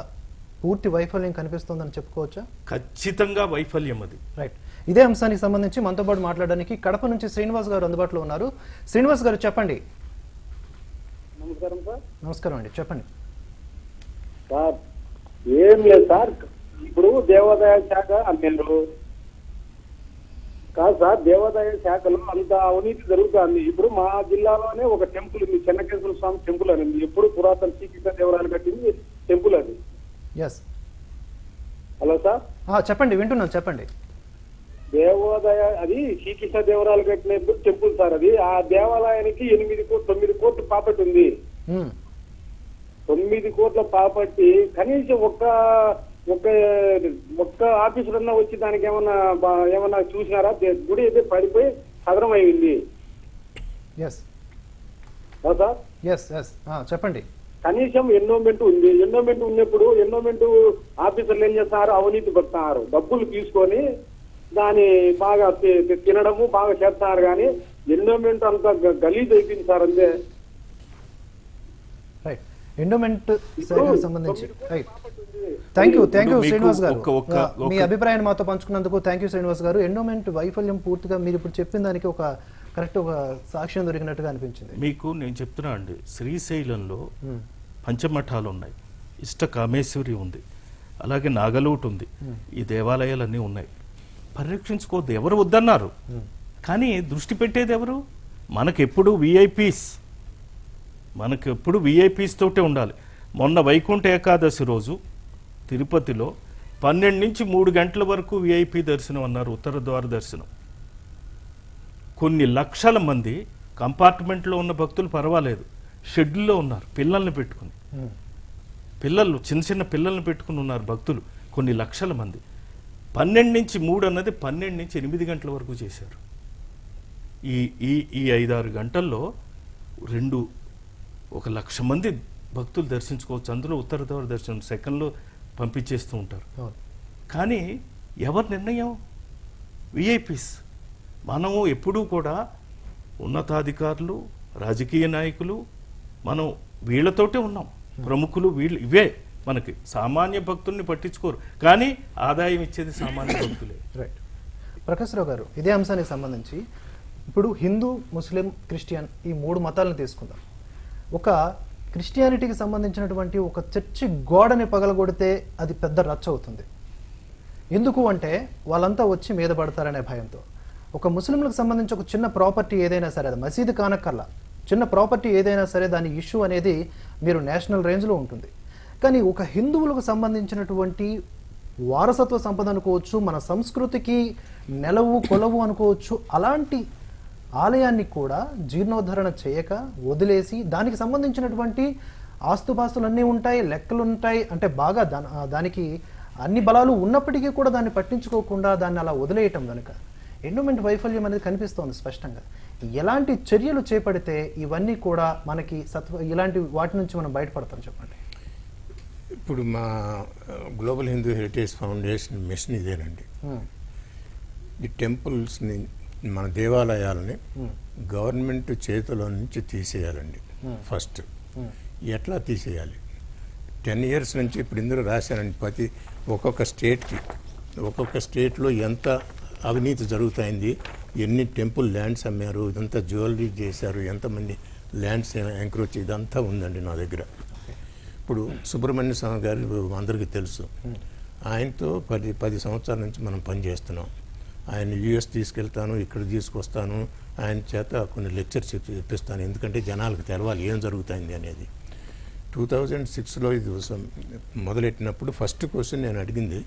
పూర్తి వైఫల్యం కనిపిస్తుందని చెప్పుకోవచ్చా? ఖచ్చితంగా వైఫల్యం అది. రైట్. ఇదే అంశానికి సంబంధించి మనతో పాటు మాట్లాడడానికి కడప నుంచి శ్రీనివాస్ గారు అందుబాటులో ఉన్నారు. శ్రీనివాస్ గారు చెప్పండి. నమస్కారం సార్. నమస్కారం అండి, చెప్పండి. సార్ ఏం లేదు సార్, ఇప్పుడు దేవాదాయ శాఖ మీరు కాదు సార్, దేవాదాయ శాఖలో అంత అవినీతి జరుగుతుంది. ఇప్పుడు మా జిల్లాలోనే ఒక టెంపుల్ ఉంది, చెన్నకేశ్వర స్వామి టెంపుల్ అని ఉంది. ఎప్పుడు పురాతన శ్రీకృష్ణ దేవరాయలు కట్టింది టెంపుల్ అది. ఎస్, హలో సార్, చెప్పండి, వింటున్నాను, చెప్పండి. దేవాదాయ అది శ్రీకృష్ణ దేవరాయలు కట్టిన టెంపుల్ సార్ అది. ఆ దేవాలయానికి 9 కోట్ల ప్రాపర్టీ ఉంది. 9 కోట్ల ప్రాపర్టీ. కనీసం ఒక్క ఆఫీసర్ అన్నా వచ్చి దానికి ఏమన్నా చూసినారా? గుడి అయితే పడిపోయి సదరం అయింది ఎస్ సార్. ఎస్ ఎస్ చెప్పండి. కనీసం ఎండోమెంట్ ఉంది. ఎండోమెంట్ ఉన్నప్పుడు ఎండోమెంట్ ఆఫీసర్లు ఏం చేస్తున్నారు? అవినీతి పడుతున్నారు. డబ్బులు తీసుకొని దాన్ని బాగా తినడము బాగా చేస్తున్నారు. కానీ ఎండోమెంట్ అంతా గలీజ్ అయిపోయింది సార్, అంతే. రైట్, ఎండోమెంట్ శాఖకు సంబంధించి థ్యాంక్ యూ శ్రీనివాస్ గారు, మీ అభిప్రాయాన్ని మాతో పంచుకున్నందుకు థ్యాంక్ యూ శ్రీనివాస్ గారు. ఎండోమెంట్ వైఫల్యం పూర్తిగా మీరు ఇప్పుడు చెప్పిన దానికి ఒక సాక్ష్యం దొరికినట్టుగా అనిపించింది. మీకు నేను చెప్తున్నా అండి, శ్రీశైలంలో పంచమఠాలు ఉన్నాయి, ఇష్ట కామేశ్వరి ఉంది, అలాగే నాగలూటు ఉంది, ఈ దేవాలయాలన్నీ ఉన్నాయి. పరిరక్షించుకోవద్దు, ఎవరు వద్దన్నారు. కానీ దృష్టి పెట్టేది ఎవరు? మనకెప్పుడు విఐపీస్ తోటే ఉండాలి. మొన్న వైకుంఠ ఏకాదశి రోజు తిరుపతిలో 12 నుంచి 3 గంటల వరకు విఐపి దర్శనం అన్నారు, ఉత్తర ద్వార దర్శనం. కొన్ని లక్షల మంది కంపార్ట్మెంట్లో ఉన్న భక్తులు పర్వాలేదు, షెడ్యూల్లో ఉన్నారు, పిల్లల్ని పెట్టుకుని, చిన్న పిల్లల్ని పెట్టుకుని ఉన్నారు భక్తులు, కొన్ని లక్షల మంది. 12 నుంచి 3 అన్నది 12 నుంచి 8 గంటల వరకు చేశారు. ఈ 5-6 గంటల్లో 1,00,000 మంది భక్తులు దర్శించుకోవచ్చు. అందులో ఉత్తర ద్వార దర్శనం సెకండ్లో పంపించేస్తూ ఉంటారు. కానీ ఎవరి నిర్ణయం? విఐపీస్. మనము ఎప్పుడూ కూడా ఉన్నతాధికారులు, రాజకీయ నాయకులు, మనం వీళ్ళతోటే ఉన్నాం, ప్రముఖులు వీళ్ళు, ఇవే మనకి. సామాన్య భక్తుల్ని పట్టించుకోరు, కానీ ఆదాయం ఇచ్చేది సామాన్య భక్తులే. రైట్, ప్రకాష్ రావు గారు, ఇదే అంశానికి సంబంధించి ఇప్పుడు హిందూ, ముస్లిం, క్రిస్టియన్ ఈ 3 మతాలను తీసుకుందాం. ఒక క్రిస్టియానిటీకి సంబంధించినటువంటి ఒక చర్చి గోడని పగలగొడితే అది పెద్ద రచ్చ అవుతుంది. ఎందుకు అంటే వాళ్ళంతా వచ్చి మీద పడతారనే భయంతో. ఒక ముస్లింలకు సంబంధించి ఒక చిన్న ప్రాపర్టీ ఏదైనా సరే, అది మసీదు కానక్కర్లా, చిన్న ప్రాపర్టీ ఏదైనా సరే దాని ఇష్యూ అనేది మీరు నేషనల్ రేంజ్లో ఉంటుంది. కానీ ఒక హిందువులకు సంబంధించినటువంటి వారసత్వ సంపద అనుకోవచ్చు, మన సంస్కృతికి నెలవు కొలవు అనుకోవచ్చు, అలాంటి ఆలయాన్ని కూడా జీర్ణోద్ధరణ చేయక వదిలేసి దానికి సంబంధించినటువంటి ఆస్తుపాస్తులన్నీ ఉంటాయి, లెక్కలు ఉంటాయి, అంటే బాగా దానికి అన్ని బలాలు ఉన్నప్పటికీ కూడా దాన్ని పట్టించుకోకుండా దాన్ని అలా వదిలేయటం కనుక ఎండోమెంట్ వైఫల్యం అనేది కనిపిస్తోంది స్పష్టంగా. ఎలాంటి చర్యలు చేపడితే ఇవన్నీ కూడా మనకి ఇలాంటి వాటి నుంచి మనం బయటపడతాం చెప్పండి. ఇప్పుడు మా global Hindu heritage foundation mission ఇదేనండి. ఈ టెంపుల్స్ని, మన దేవాలయాలని గవర్నమెంట్ చేతిలో నుంచి తీసేయాలండి. ఫస్ట్ ఎట్లా తీసేయాలి? 10 years నుంచి ఇప్పుడు ఇందులో రాశానండి. ఒక్కొక్క స్టేట్లో ఎంత అవినీతి జరుగుతాయింది, ఎన్ని టెంపుల్ ల్యాండ్స్ అమ్మారు, ఇదంతా జ్యువెలరీ చేశారు, ఎంతమంది ల్యాండ్స్ ఎంక్రోచ్, ఇదంతా ఉందండి నా దగ్గర. ఇప్పుడు సుబ్రహ్మణ్య స్వామి గారు అందరికీ తెలుసు. ఆయనతో 10 సంవత్సరాల నుంచి మనం పనిచేస్తున్నాం. ఆయన యూఎస్ తీసుకెళ్తాను, ఇక్కడ తీసుకొస్తాను, ఆయన చేత కొన్ని లెక్చర్స్ ఇప్పిస్తాను, ఎందుకంటే జనాలకు తెలవాలి ఏం జరుగుతుంది అనేది. 2006లో ఇది మొదలెట్టినప్పుడు ఫస్ట్ క్వశ్చన్ నేను అడిగింది,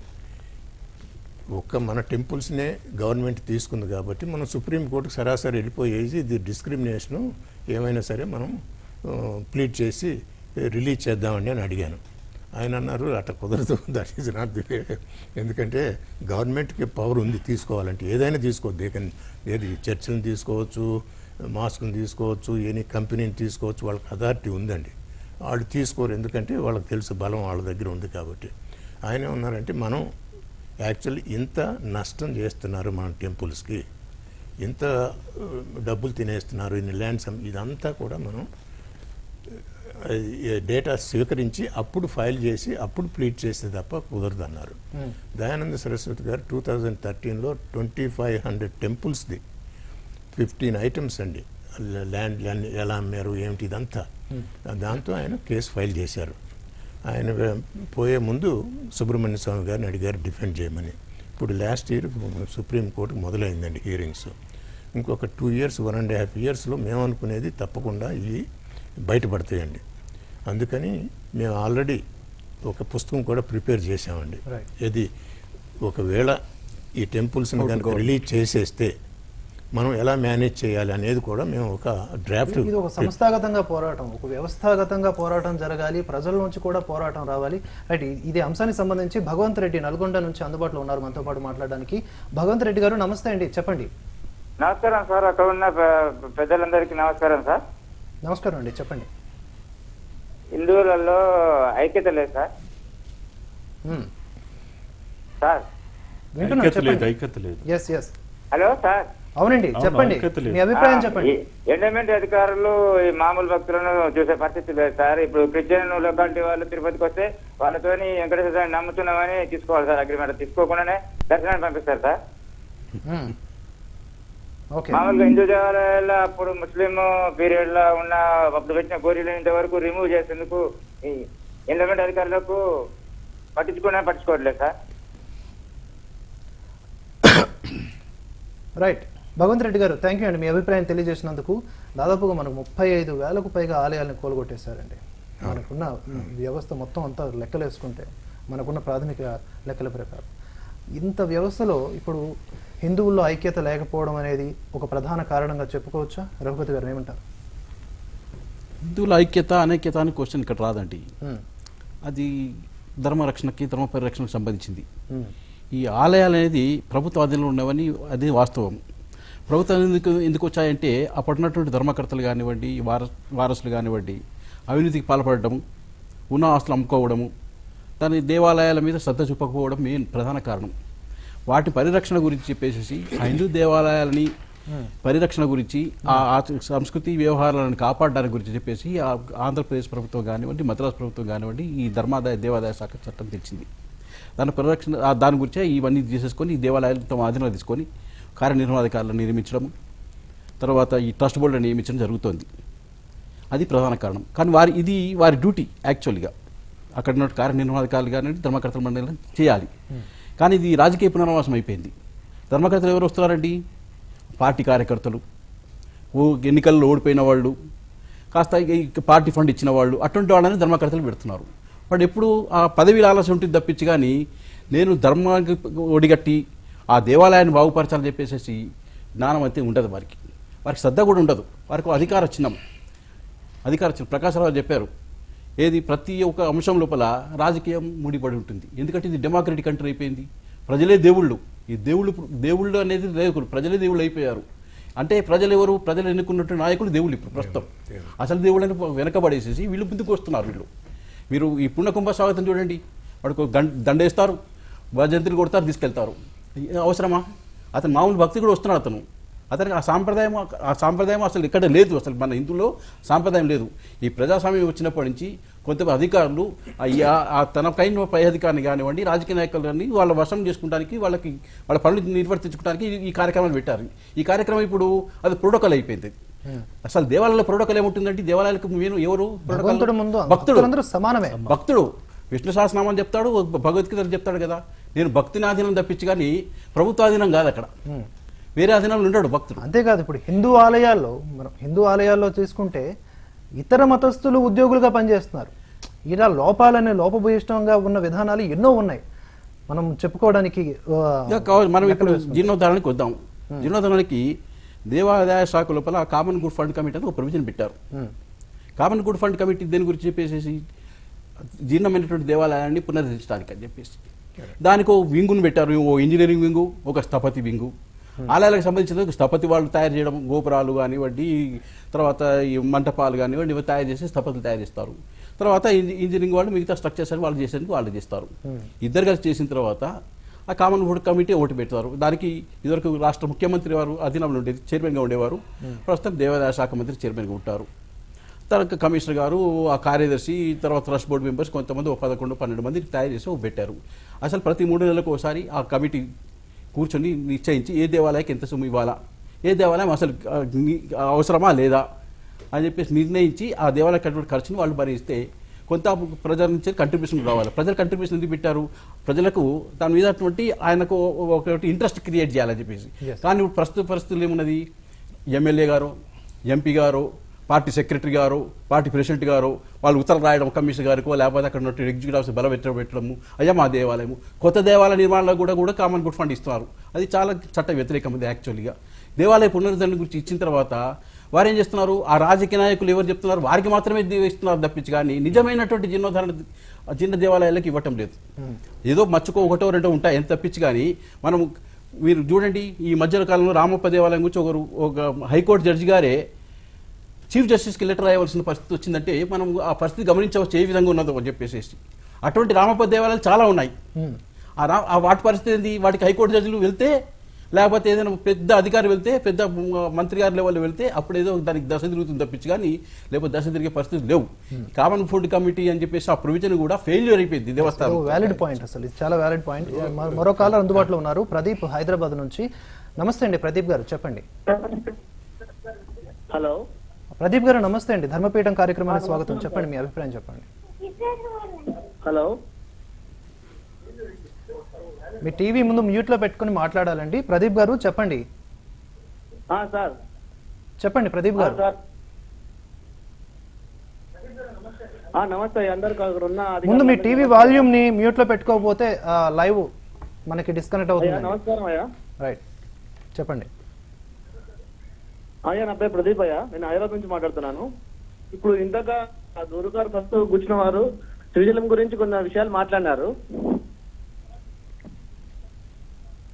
మన టెంపుల్స్నే గవర్నమెంట్ తీసుకుంది కాబట్టి మనం సుప్రీంకోర్టుకు సరాసరి వెళ్ళిపోయేసి ఇది డిస్క్రిమినేషను, ఏమైనా సరే మనం ప్లీడ్ చేసి రిలీజ్ చేద్దామండి అని అడిగాను. ఆయన అన్నారు అట్లా కుదరదు, that is not the way, ఎందుకంటే గవర్నమెంట్కి పవర్ ఉంది తీసుకోవాలంటే, ఏదైనా తీసుకోవద్దు. ఏది చర్చిలను తీసుకోవచ్చు, మాస్క్ని తీసుకోవచ్చు, ఎనీ కంపెనీని తీసుకోవచ్చు, వాళ్ళకి అథారిటీ ఉందండి. వాళ్ళు తీసుకోరు, ఎందుకంటే వాళ్ళకి తెలుసు బలం వాళ్ళ దగ్గర ఉంది కాబట్టి. ఆయన ఏమన్నారంటే, మనం యాక్చువల్లీ ఇంత నష్టం చేస్తున్నారు మన టెంపుల్స్కి, ఇంత డబ్బులు తినేస్తున్నారు, ఇన్ని ల్యాండ్స్, ఇదంతా కూడా మనం డేటా స్వీకరించి అప్పుడు ఫైల్ చేసి అప్పుడు ప్లీట్ చేస్తే తప్ప కుదరదు అన్నారు. దయానంద సరస్వతి గారు 2013లో 2500 టెంపుల్స్ది 15 items అండి, ల్యాండ్ ఎలా అమ్మారు ఏమిటి ఇదంతా, దాంతో ఆయన కేసు ఫైల్ చేశారు. ఆయన పోయే ముందు సుబ్రహ్మణ్య స్వామి గారిని అడిగారు డిఫెండ్ చేయమని. ఇప్పుడు లాస్ట్ ఇయర్ సుప్రీంకోర్టు మొదలైందండి హియరింగ్స్. ఇంకొక 2 years 1.5 yearsలో మేము అనుకునేది తప్పకుండా ఇవి బయటపడతాయండి. అందుకని మేము ఆల్రెడీ ఒక పుస్తకం కూడా ప్రిపేర్ చేసామండి. ఇది ఒకవేళ ఈ టెంపుల్స్ని కనుక రిలీజ్ చేసేస్తే మనం ఎలా మేనేజ్ చేయాలి అనేది కూడా మేము ఒక డ్రాఫ్ట్. ఇది ఒక సంస్థాగతంగా పోరాటం, ఒక వ్యవస్థాగతంగా పోరాటం జరగాలి, ప్రజల నుంచి కూడా పోరాటం రావాలి. రైట్, ఇది అంశానికి సంబంధించి భగవంత్ రెడ్డి నల్గొండ నుంచి అందుబాటులో ఉన్నారు మనతో పాటు మాట్లాడడానికి. భగవంత్ రెడ్డి గారు నమస్తే అండి, చెప్పండి. నమస్కారం సార్, అక్కడ ఉన్న పెద్దలందరికీ నమస్కారం సార్. నమస్కారం అండి, చెప్పండి. హిందువులలో ఐక్యత లేదు సార్. సార్ వింటున్నాను, చెప్పండి. ఐక్యత లేదు. Yes yes, hello sir. అవునండి, చెప్పండి, మీ అభిప్రాయం చెప్పండి. ఎండోమెంట్ అధికారులు ఈ మామూలు భక్తులను చూసే పరిస్థితి లేదు సార్. ఇప్పుడు క్రిస్టియన్ లొకాలిటీ వాళ్ళు తిరుపతికి వస్తే వాళ్ళతోని వెంకటేశ్వర స్వామిని నమ్ముతున్నామని తీసుకోవాలి సార్. అగ్రిమెంట్ తీసుకోకుండానే దర్శనాన్ని పంపిస్తారు సార్. మామూలుగా హిందూ దేవాలయాల్లో అప్పుడు ముస్లిం పీరియడ్ లో ఉన్న అప్పుడు పెట్టిన గోరీలు ఇంతవరకు రిమూవ్ చేసేందుకు ఎండోమెంట్ అధికారులకు పట్టించుకోవట్లేదు సార్. రైట్, భగవంత్ రెడ్డి గారు, థ్యాంక్ యూ అండి మీ అభిప్రాయం తెలియజేసినందుకు. దాదాపుగా మనకు 35,000కు పైగా ఆలయాలను కోలుగొట్టేశారండి. మనకున్న వ్యవస్థ మొత్తం అంతా లెక్కలు వేసుకుంటే, మనకున్న ప్రాథమిక లెక్కల ప్రకారం ఇంత వ్యవస్థలో ఇప్పుడు హిందువుల్లో ఐక్యత లేకపోవడం అనేది ఒక ప్రధాన కారణంగా చెప్పుకోవచ్చా? రఘుపతి గారు ఏమంటారు? హిందువుల ఐక్యత అనైక్యత అని క్వశ్చన్ ఇక్కడ రాదండి. అది ధర్మరక్షణకి ధర్మ పరిరక్షణకు సంబంధించింది. ఈ ఆలయాలు అనేది ప్రభుత్వ ఆధీనంలో ఉన్నవని అది వాస్తవం. ప్రభుత్వం ఎందుకు వచ్చాయంటే అప్పటినటువంటి ధర్మకర్తలు కానివ్వండి, వారసులు కానివ్వండి, అవినీతికి పాల్పడటము, ఉన్న ఆస్తులు అమ్ముకోవడము, దాని దేవాలయాల మీద శ్రద్ధ చూపకపోవడం మెయిన్ ప్రధాన కారణం. వాటి పరిరక్షణ గురించి చెప్పేసి ఆ హిందూ దేవాలయాలని పరిరక్షణ గురించి, ఆ సంస్కృతి వ్యవహారాలను కాపాడడానికి గురించి చెప్పేసి ఆంధ్రప్రదేశ్ ప్రభుత్వం కానివ్వండి, మద్రాసు ప్రభుత్వం కానివ్వండి ఈ దేవాదాయ శాఖ చట్టం తెచ్చింది. దాని పరిరక్షణ దాని గురించే ఇవన్నీ తీసేసుకొని ఈ దేవాలయాలు తమ ఆధీనంలో తీసుకొని కార్యనిర్వహణాధికారులను నియమించడం, తర్వాత ఈ ట్రస్ట్ బోర్డులను నియమించడం జరుగుతోంది. అది ప్రధాన కారణం. కానీ ఇది వారి డ్యూటీ యాక్చువల్గా. అక్కడ ఉన్న కార్యనిర్వహణాధికారులు కానివ్వండి, ధర్మకర్తల మండలి చేయాలి. కానీ ఇది రాజకీయ పునరావాసం అయిపోయింది. ధర్మకర్తలు ఎవరు వస్తున్నారండి? పార్టీ కార్యకర్తలు, ఎన్నికల్లో ఓడిపోయిన వాళ్ళు, కాస్త పార్టీ ఫండ్ ఇచ్చిన వాళ్ళు, అటువంటి వాళ్ళని ధర్మకర్తలు పెడుతున్నారు. వాడు ఎప్పుడు ఆ పదవిలో ఆలస్యం ఉంటుంది తప్పించి కానీ నేను ధర్మానికి ఒడిగట్టి ఆ దేవాలయాన్ని బాగుపరచాలని చెప్పేసి జ్ఞానం అయితే ఉండదు వారికి శ్రద్ధ కూడా ఉండదు. వారికి అధికార చిహ్నం ప్రకాశరావు చెప్పారు, ఏది ప్రతి ఒక్క అంశం లోపల రాజకీయం ముడిపడి ఉంటుంది. ఎందుకంటే ఇది డెమోక్రటిక్ కంట్రీ అయిపోయింది. ప్రజలే దేవుళ్ళు. ఈ దేవుళ్ళు అనేది లేదు, ప్రజలే దేవుళ్ళు అయిపోయారు. అంటే ప్రజలు ఎవరు? ప్రజలు ఎన్నుకున్నటువంటి నాయకులు దేవుళ్ళు. ఇప్పుడు ప్రస్తుతం అసలు దేవుళ్ళని వెనకబడేసేసి వీళ్ళు ముందుకు వస్తున్నారు. మీరు ఈ పుణ్యకుంభ స్వాగతం చూడండి, వాడికి దండేస్తారు, భజంతులు కొడతారు, తీసుకెళ్తారు. అవసరమా? అతను మామూలు భక్తి కూడా వస్తున్నాడు. అతనికి ఆ సాంప్రదాయం అసలు ఇక్కడ లేదు. అసలు మన హిందువులో సాంప్రదాయం లేదు. ఈ ప్రజాస్వామ్యం వచ్చినప్పటి నుంచి కొంతమంది అధికారులు తనకైన పై అధికారిని కానివ్వండి, రాజకీయ నాయకులని వాళ్ళ వశం చేసుకోవడానికి, వాళ్ళ పనులు నిర్వర్తించుకోవడానికి ఈ కార్యక్రమాలు పెట్టారు. ఈ కార్యక్రమం ఇప్పుడు అది ప్రోటోకాల్ అయిపోయింది. అసలు దేవాలయంలో ప్రోటోకాల్ ఏముంటుందంటే, దేవాలయాలకు నేను ఎవరు? భక్తుడు విష్ణు సహస్రనామం చెప్తాడు, భగవద్గీత చెప్తాడు కదా. నేను భక్తిని ఆధీనం తప్పించి కానీ ప్రభుత్వాధీనం కాదు. అక్కడ వేరే ఆధీనంలో ఉంటాడు భక్తుడు. అంతేకాదు, ఇప్పుడు హిందూ ఆలయాల్లో తీసుకుంటే ఇతర మతస్థులు ఉద్యోగులుగా పనిచేస్తున్నారు. ఇలా లోపభూయిష్టంగా ఉన్న విధానాలు ఎన్నో ఉన్నాయి మనం చెప్పుకోవడానికి. మనం ఇప్పుడు జీర్ణోద్ధారానికి వద్దాం. జీర్ణోద్ధారానికి దేవాదాయ శాఖ లోపల కామన్ గుడ్ ఫండ్ కమిటీ అని ఒక ప్రొవిజన్ పెట్టారు. కామన్ గుడ్ ఫండ్ కమిటీ దేని గురించి చెప్పేసి జీర్ణమైనటువంటి దేవాలయాన్ని పునరుద్ధరించడానికి అని చెప్పేసి దానికి ఒక వింగును పెట్టారు. ఓ ఇంజనీరింగ్ వింగు, ఒక స్థపతి వింగు. ఆలయాలకు సంబంధించిన స్థపతి వాళ్ళు తయారు చేయడం, గోపురాలు కానివ్వండి, తర్వాత ఈ మంటపాలు కానివ్వండి, ఇవి తయారు చేసి స్థపతులు తయారు చేస్తారు. తర్వాత ఇంజనీరింగ్ వాళ్ళు మిగతా స్ట్రక్చర్స్ అని వాళ్ళు చేసేందుకు వాళ్ళు చేస్తారు. ఇద్దరు కలిసి చేసిన తర్వాత ఆ కామన్ గుడ్ కమిటీ ఒకటి పెడతారు. దానికి ఇదివరకు రాష్ట్ర ముఖ్యమంత్రి వారు అధీనంలో ఉండేది, చైర్మన్గా ఉండేవారు. ప్రస్తుతం దేవాదాయ శాఖ మంత్రి చైర్మన్గా ఉంటారు. తర్వాత కమిషనర్ గారు, ఆ కార్యదర్శి, తర్వాత ట్రస్ట్ బోర్డు మెంబర్స్ కొంతమంది 11-12 మందికి తయారు చేసి పెట్టారు. అసలు ప్రతి 3 నెలలకు ఒకసారి ఆ కమిటీ కూర్చొని నిశ్చయించి ఏ దేవాలయానికి ఎంత సొమ్ము ఇవ్వాలా, ఏ దేవాలయం అసలు అవసరమా లేదా అని చెప్పేసి నిర్ణయించి ఆ దేవాలయ ఖర్చుని వాళ్ళు భరిస్తే కొంత ప్రజల నుంచి కంట్రిబ్యూషన్ రావాలి. ప్రజల కంట్రిబ్యూషన్ ఎందుకు పెట్టారు? ప్రజలకు దాని మీద ఆయనకు ఒకటి ఇంట్రెస్ట్ క్రియేట్ చేయాలని చెప్పేసి. కానీ ఇప్పుడు ప్రస్తుత పరిస్థితులు ఏమున్నది, ఎమ్మెల్యే గారు, ఎంపీ గారు, పార్టీ సెక్రటరీ గారు, పార్టీ ప్రెసిడెంట్ గారు వాళ్ళు ఉత్తరం రాయడం కమిషనర్ గారికి, లేకపోతే అక్కడ ఉన్నట్టు ఎగ్జిక్యూటివ్ ఆఫీసర్ పెట్టడము, అయ్యా మా దేవాలయము, కొత్త దేవాలయ నిర్మాణంలో కూడా కామన్ గుడ్ ఫండ్ ఇస్తున్నారు. అది చాలా చట్ట వ్యతిరేకమైంది. యాక్చువల్గా దేవాలయ పునరుద్ధరణ గురించి ఇచ్చిన తర్వాత వారు ఏం చేస్తున్నారు, ఆ రాజకీయ నాయకులు ఎవరు చెప్తున్నారు వారికి మాత్రమే ఇస్తున్నారు తప్పించి, కానీ నిజమైనటువంటి జీర్ణోద్ధరణ చిన్న దేవాలయాలకు ఇవ్వటం లేదు. ఏదో మచ్చుకో ఒకటో రెండో ఉంటాయి ఎంత తప్పించి. కానీ మనం మీరు చూడండి, ఈ మధ్య కాలంలో రామప్ప దేవాలయం గురించి ఒక హైకోర్టు జడ్జి గారే చీఫ్ జస్టిస్కి లెటర్ రాయవలసిన పరిస్థితి వచ్చిందంటే మనం ఆ పరిస్థితి గమనించవచ్చు ఏ విధంగా ఉన్నదో అని చెప్పేసి. అటువంటి రామప్ప దేవాలయాలు చాలా ఉన్నాయి. వాటి పరిస్థితి ఏంది, వాటికి హైకోర్టు జడ్జిలు వెళ్తే, లేకపోతే ఏదైనా పెద్ద అధికారి వెళ్తే, పెద్ద మంత్రి గారి లెవెల్ వెళ్తే అప్పుడు ఏదో దానికి దశ తిరుగుతుంది తప్పించి, కానీ లేకపోతే దశ తిరిగే పరిస్థితి లేవు. కామన్ ఫుడ్ కమిటీ అని చెప్పేసి ఆ ప్రొవిజన్ కూడా ఫెయిల్యూర్ అయిపోయింది దేవస్థానం. వ్యాలిడ్ పాయింట్, అసలు ఇది చాలా వ్యాలిడ్ పాయింట్. మరో కాలర్ అందుబాటులో ఉన్నారు, ప్రదీప్ హైదరాబాద్ నుంచి. నమస్తే అండి ప్రదీప్ గారు, చెప్పండి. హలో ప్రదీప్ గారు నమస్తే అండి, ధర్మపీఠం కార్యక్రమానికి స్వాగతం. చెప్పండి, మీ అభిప్రాయం చెప్పండి. హలో, మీ టీవీ ముందు మ్యూట్ లో పెట్టుకుని మాట్లాడాలండి. ప్రదీప్ గారు చెప్పండి. సార్ చెప్పండి ప్రదీప్ గారు. నమస్తే అందరు. ముందు మీ టీవీ వాల్యూమ్ ని మ్యూట్ లో పెట్టుకోకపోతే లైవ్ మనకి డిస్కనెక్ట్ అవుతుంది. నమస్కారం అయ్యా. రైట్, చెప్పండి. నా పేరు ప్రదీప్ అయ్యా, నేను హైదరాబాద్ నుంచి మాట్లాడుతున్నాను. ఇప్పుడు ఇంతగా గురుగారు ఫస్ట్ కూర్చున్న వారు శ్రీశైలం గురించి కొన్ని విషయాలు మాట్లాడినారు.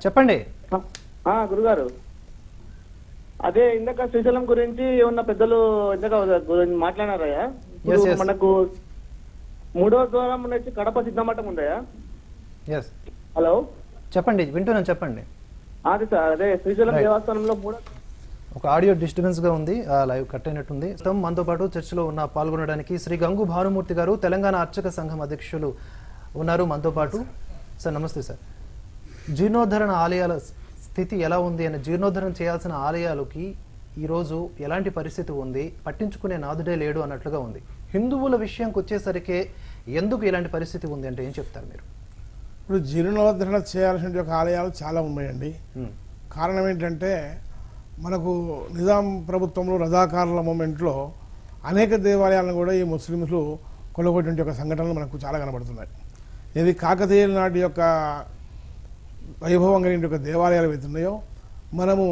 చెప్పండి గురుగారు. అదే ఇందాక శ్రీశైలం గురించి ఏమన్నా పెద్దలు ఇందాక మాట్లాడారయ్యా. మనకు 3వ ద్వారం నుంచి కడప సిద్ధమఠం ఉందయ్యా. హలో, చెప్పండి, వింటున్నాను, చెప్పండి. అదే సార్, అదే శ్రీశైలం దేవస్థానంలో ఒక ఆడియో డిస్టర్బెన్స్ గా ఉంది, లైవ్ కట్ అయినట్టుంది. మనతో పాటు చర్చలో ఉన్న పాల్గొనడానికి శ్రీ గంగు భానుమూర్తి గారు, తెలంగాణ అర్చక సంఘం అధ్యక్షులు ఉన్నారు మనతో పాటు. సార్ నమస్తే సార్. జీర్ణోద్ధరణ ఆలయాల స్థితి ఎలా ఉంది అని, జీర్ణోద్ధరణ చేయాల్సిన ఆలయాలకి ఈరోజు ఎలాంటి పరిస్థితి ఉంది, పట్టించుకునే నాదుడే లేడు అన్నట్లుగా ఉంది. హిందువుల విషయంకి వచ్చేసరికి ఎందుకు ఇలాంటి పరిస్థితి ఉంది అంటే ఏం చెప్తారు మీరు? ఇప్పుడు జీర్ణోద్ధరణ చేయాల్సిన ఆలయాలు చాలా ఉన్నాయండి. కారణం ఏంటంటే మనకు నిజాం ప్రభుత్వంలో రజాకారుల మూమెంట్లో అనేక దేవాలయాలను కూడా ఈ ముస్లింలు కొలగొట్టిన ఒక సంఘటనలు మనకు చాలా కనబడుతున్నాయి. ఇది కాకతీయుల నాటి యొక్క వైభవం కలిగిన యొక్క దేవాలయాలు ఏవైతున్నాయో మనము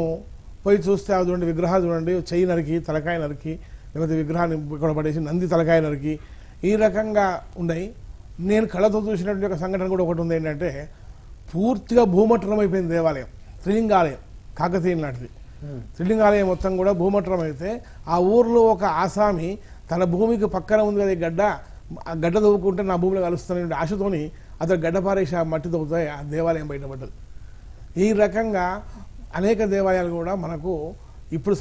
పోయి చూస్తే అది చూడండి, విగ్రహాలు చూడండి, చెయ్యి నరికి తలకాయ నరికి, లేకపోతే విగ్రహాన్ని ఇక్కడ పడేసి నంది తలకాయ నరికి, ఈ రకంగా ఉన్నాయి. నేను కళ్ళతో చూసినటువంటి ఒక సంఘటన కూడా ఒకటి ఉంది. ఏంటంటే పూర్తిగా భూమట్టనం అయిపోయింది దేవాలయం, త్రిలింగాలయం, కాకతీయుల నాటిది త్రిలింగాలయం మొత్తం కూడా భూమట్టనం అయితే ఆ ఊర్లో ఒక ఆసామి తన భూమికి పక్కన ఉంది కదా గడ్డ, ఆ గడ్డ తవ్వుకుంటే నా భూమిలో కలుస్తానని ఆశతోని అతను గడ్డ పారేసి ఆ మట్టి తవ్వుతాయి, ఆ దేవాలయం బయటపడ్డది. ఈ రకంగా అనేక దేవాలయాలు కూడా మనకు ఇప్పుడు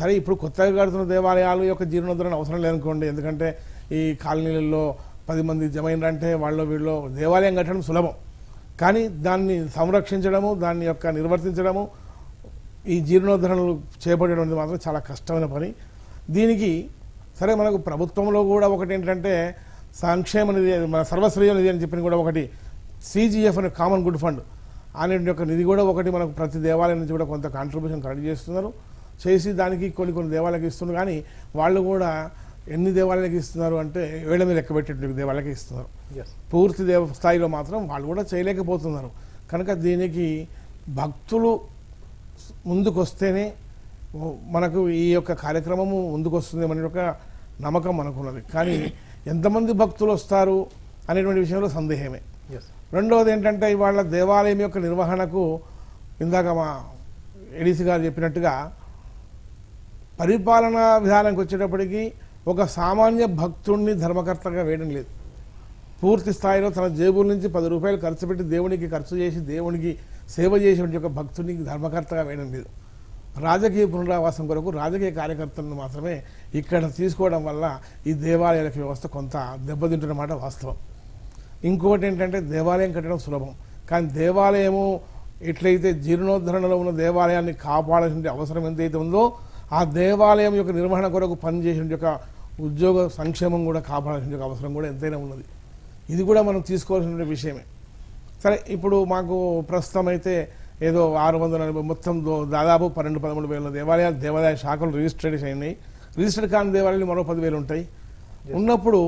కొత్తగా కడుతున్న దేవాలయాలు యొక్క జీర్ణోద్ధరణ అవసరం లేదనుకోండి. ఎందుకంటే ఈ కాలనీలలో 10 మంది జమైందంటే వీళ్ళు దేవాలయం కట్టడం సులభం, కానీ దాన్ని సంరక్షించడము, దాన్ని యొక్క నిర్వర్తించడము, ఈ జీర్ణోద్ధరణలు చేపట్టడం అనేది మాత్రం చాలా కష్టమైన పని. దీనికి సరే మనకు ప్రభుత్వంలో కూడా ఒకటి ఏంటంటే సంక్షేమ నిధి, మన సర్వశ్రేయ నిధి అని చెప్పిన కూడా ఒకటి CGF అనే కామన్ గుడ్ ఫండ్ అనే యొక్క నిధి కూడా ఒకటి మనకు ప్రతి దేవాలయం నుంచి కూడా కొంత కాంట్రిబ్యూషన్ కలెక్ట్ చేస్తున్నారు. చేసి దానికి కొన్ని దేవాలయాలకు ఇస్తున్నారు. కానీ వాళ్ళు కూడా ఎన్ని దేవాలయాలకు ఇస్తున్నారు అంటే ఏళ్ల మీద లెక్క పెట్టేటువంటి దేవాలయాలకు ఇస్తున్నారు. పూర్తి స్థాయిలో మాత్రం వాళ్ళు కూడా చేయలేకపోతున్నారు. కనుక దీనికి భక్తులు ముందుకు వస్తేనే మనకు ఈ యొక్క కార్యక్రమము ముందుకు వస్తుంది అనే ఒక నమ్మకం మనకున్నది. కానీ ఎంతమంది భక్తులు వస్తారు అనేటువంటి విషయంలో సందేహమే. రెండవది ఏంటంటే ఇవాళ దేవాలయం యొక్క నిర్వహణకు ఇందాక మా ఏడీసీ గారు చెప్పినట్టుగా పరిపాలనా విధానానికి వచ్చేటప్పటికి ఒక సామాన్య భక్తుడిని ధర్మకర్తగా వేయడం లేదు. పూర్తి స్థాయిలో తన జేబుల నుంచి 10 రూపాయలు ఖర్చు పెట్టి దేవునికి ఖర్చు చేసి దేవునికి సేవ చేసేటువంటి ఒక భక్తునికి ధర్మకర్తగా వేయడం లేదు. రాజకీయ పునరావాసం కొరకు రాజకీయ కార్యకర్తలను మాత్రమే ఇక్కడ తీసుకోవడం వల్ల ఈ దేవాలయాల వ్యవస్థ కొంత దెబ్బతింటున్నమాట వాస్తవం. ఇంకొకటి ఏంటంటే దేవాలయం కట్టడం సులభం, కానీ దేవాలయము ఎట్లయితే జీర్ణోద్ధరణలో ఉన్న దేవాలయాన్ని కాపాడాల్సిన అవసరం ఎంతైతే ఉందో ఆ దేవాలయం యొక్క నిర్వహణ కొరకు పనిచేసిన యొక్క ఉద్యోగ సంక్షేమం కూడా కాపాడాల్సిన అవసరం కూడా ఎంతైనా ఉన్నది. ఇది కూడా మనం తీసుకోవాల్సిన విషయమే. సరే, ఇప్పుడు మాకు ప్రస్తుతం అయితే ఏదో 640 మొత్తం దాదాపు 12-13 వేల దేవాలయ శాఖలు రిజిస్ట్రేషన్ అయినాయి. రిజిస్టర్డ్ కాని దేవాలయాలు మరో 10,000 ఉంటాయి. ఉన్నప్పుడు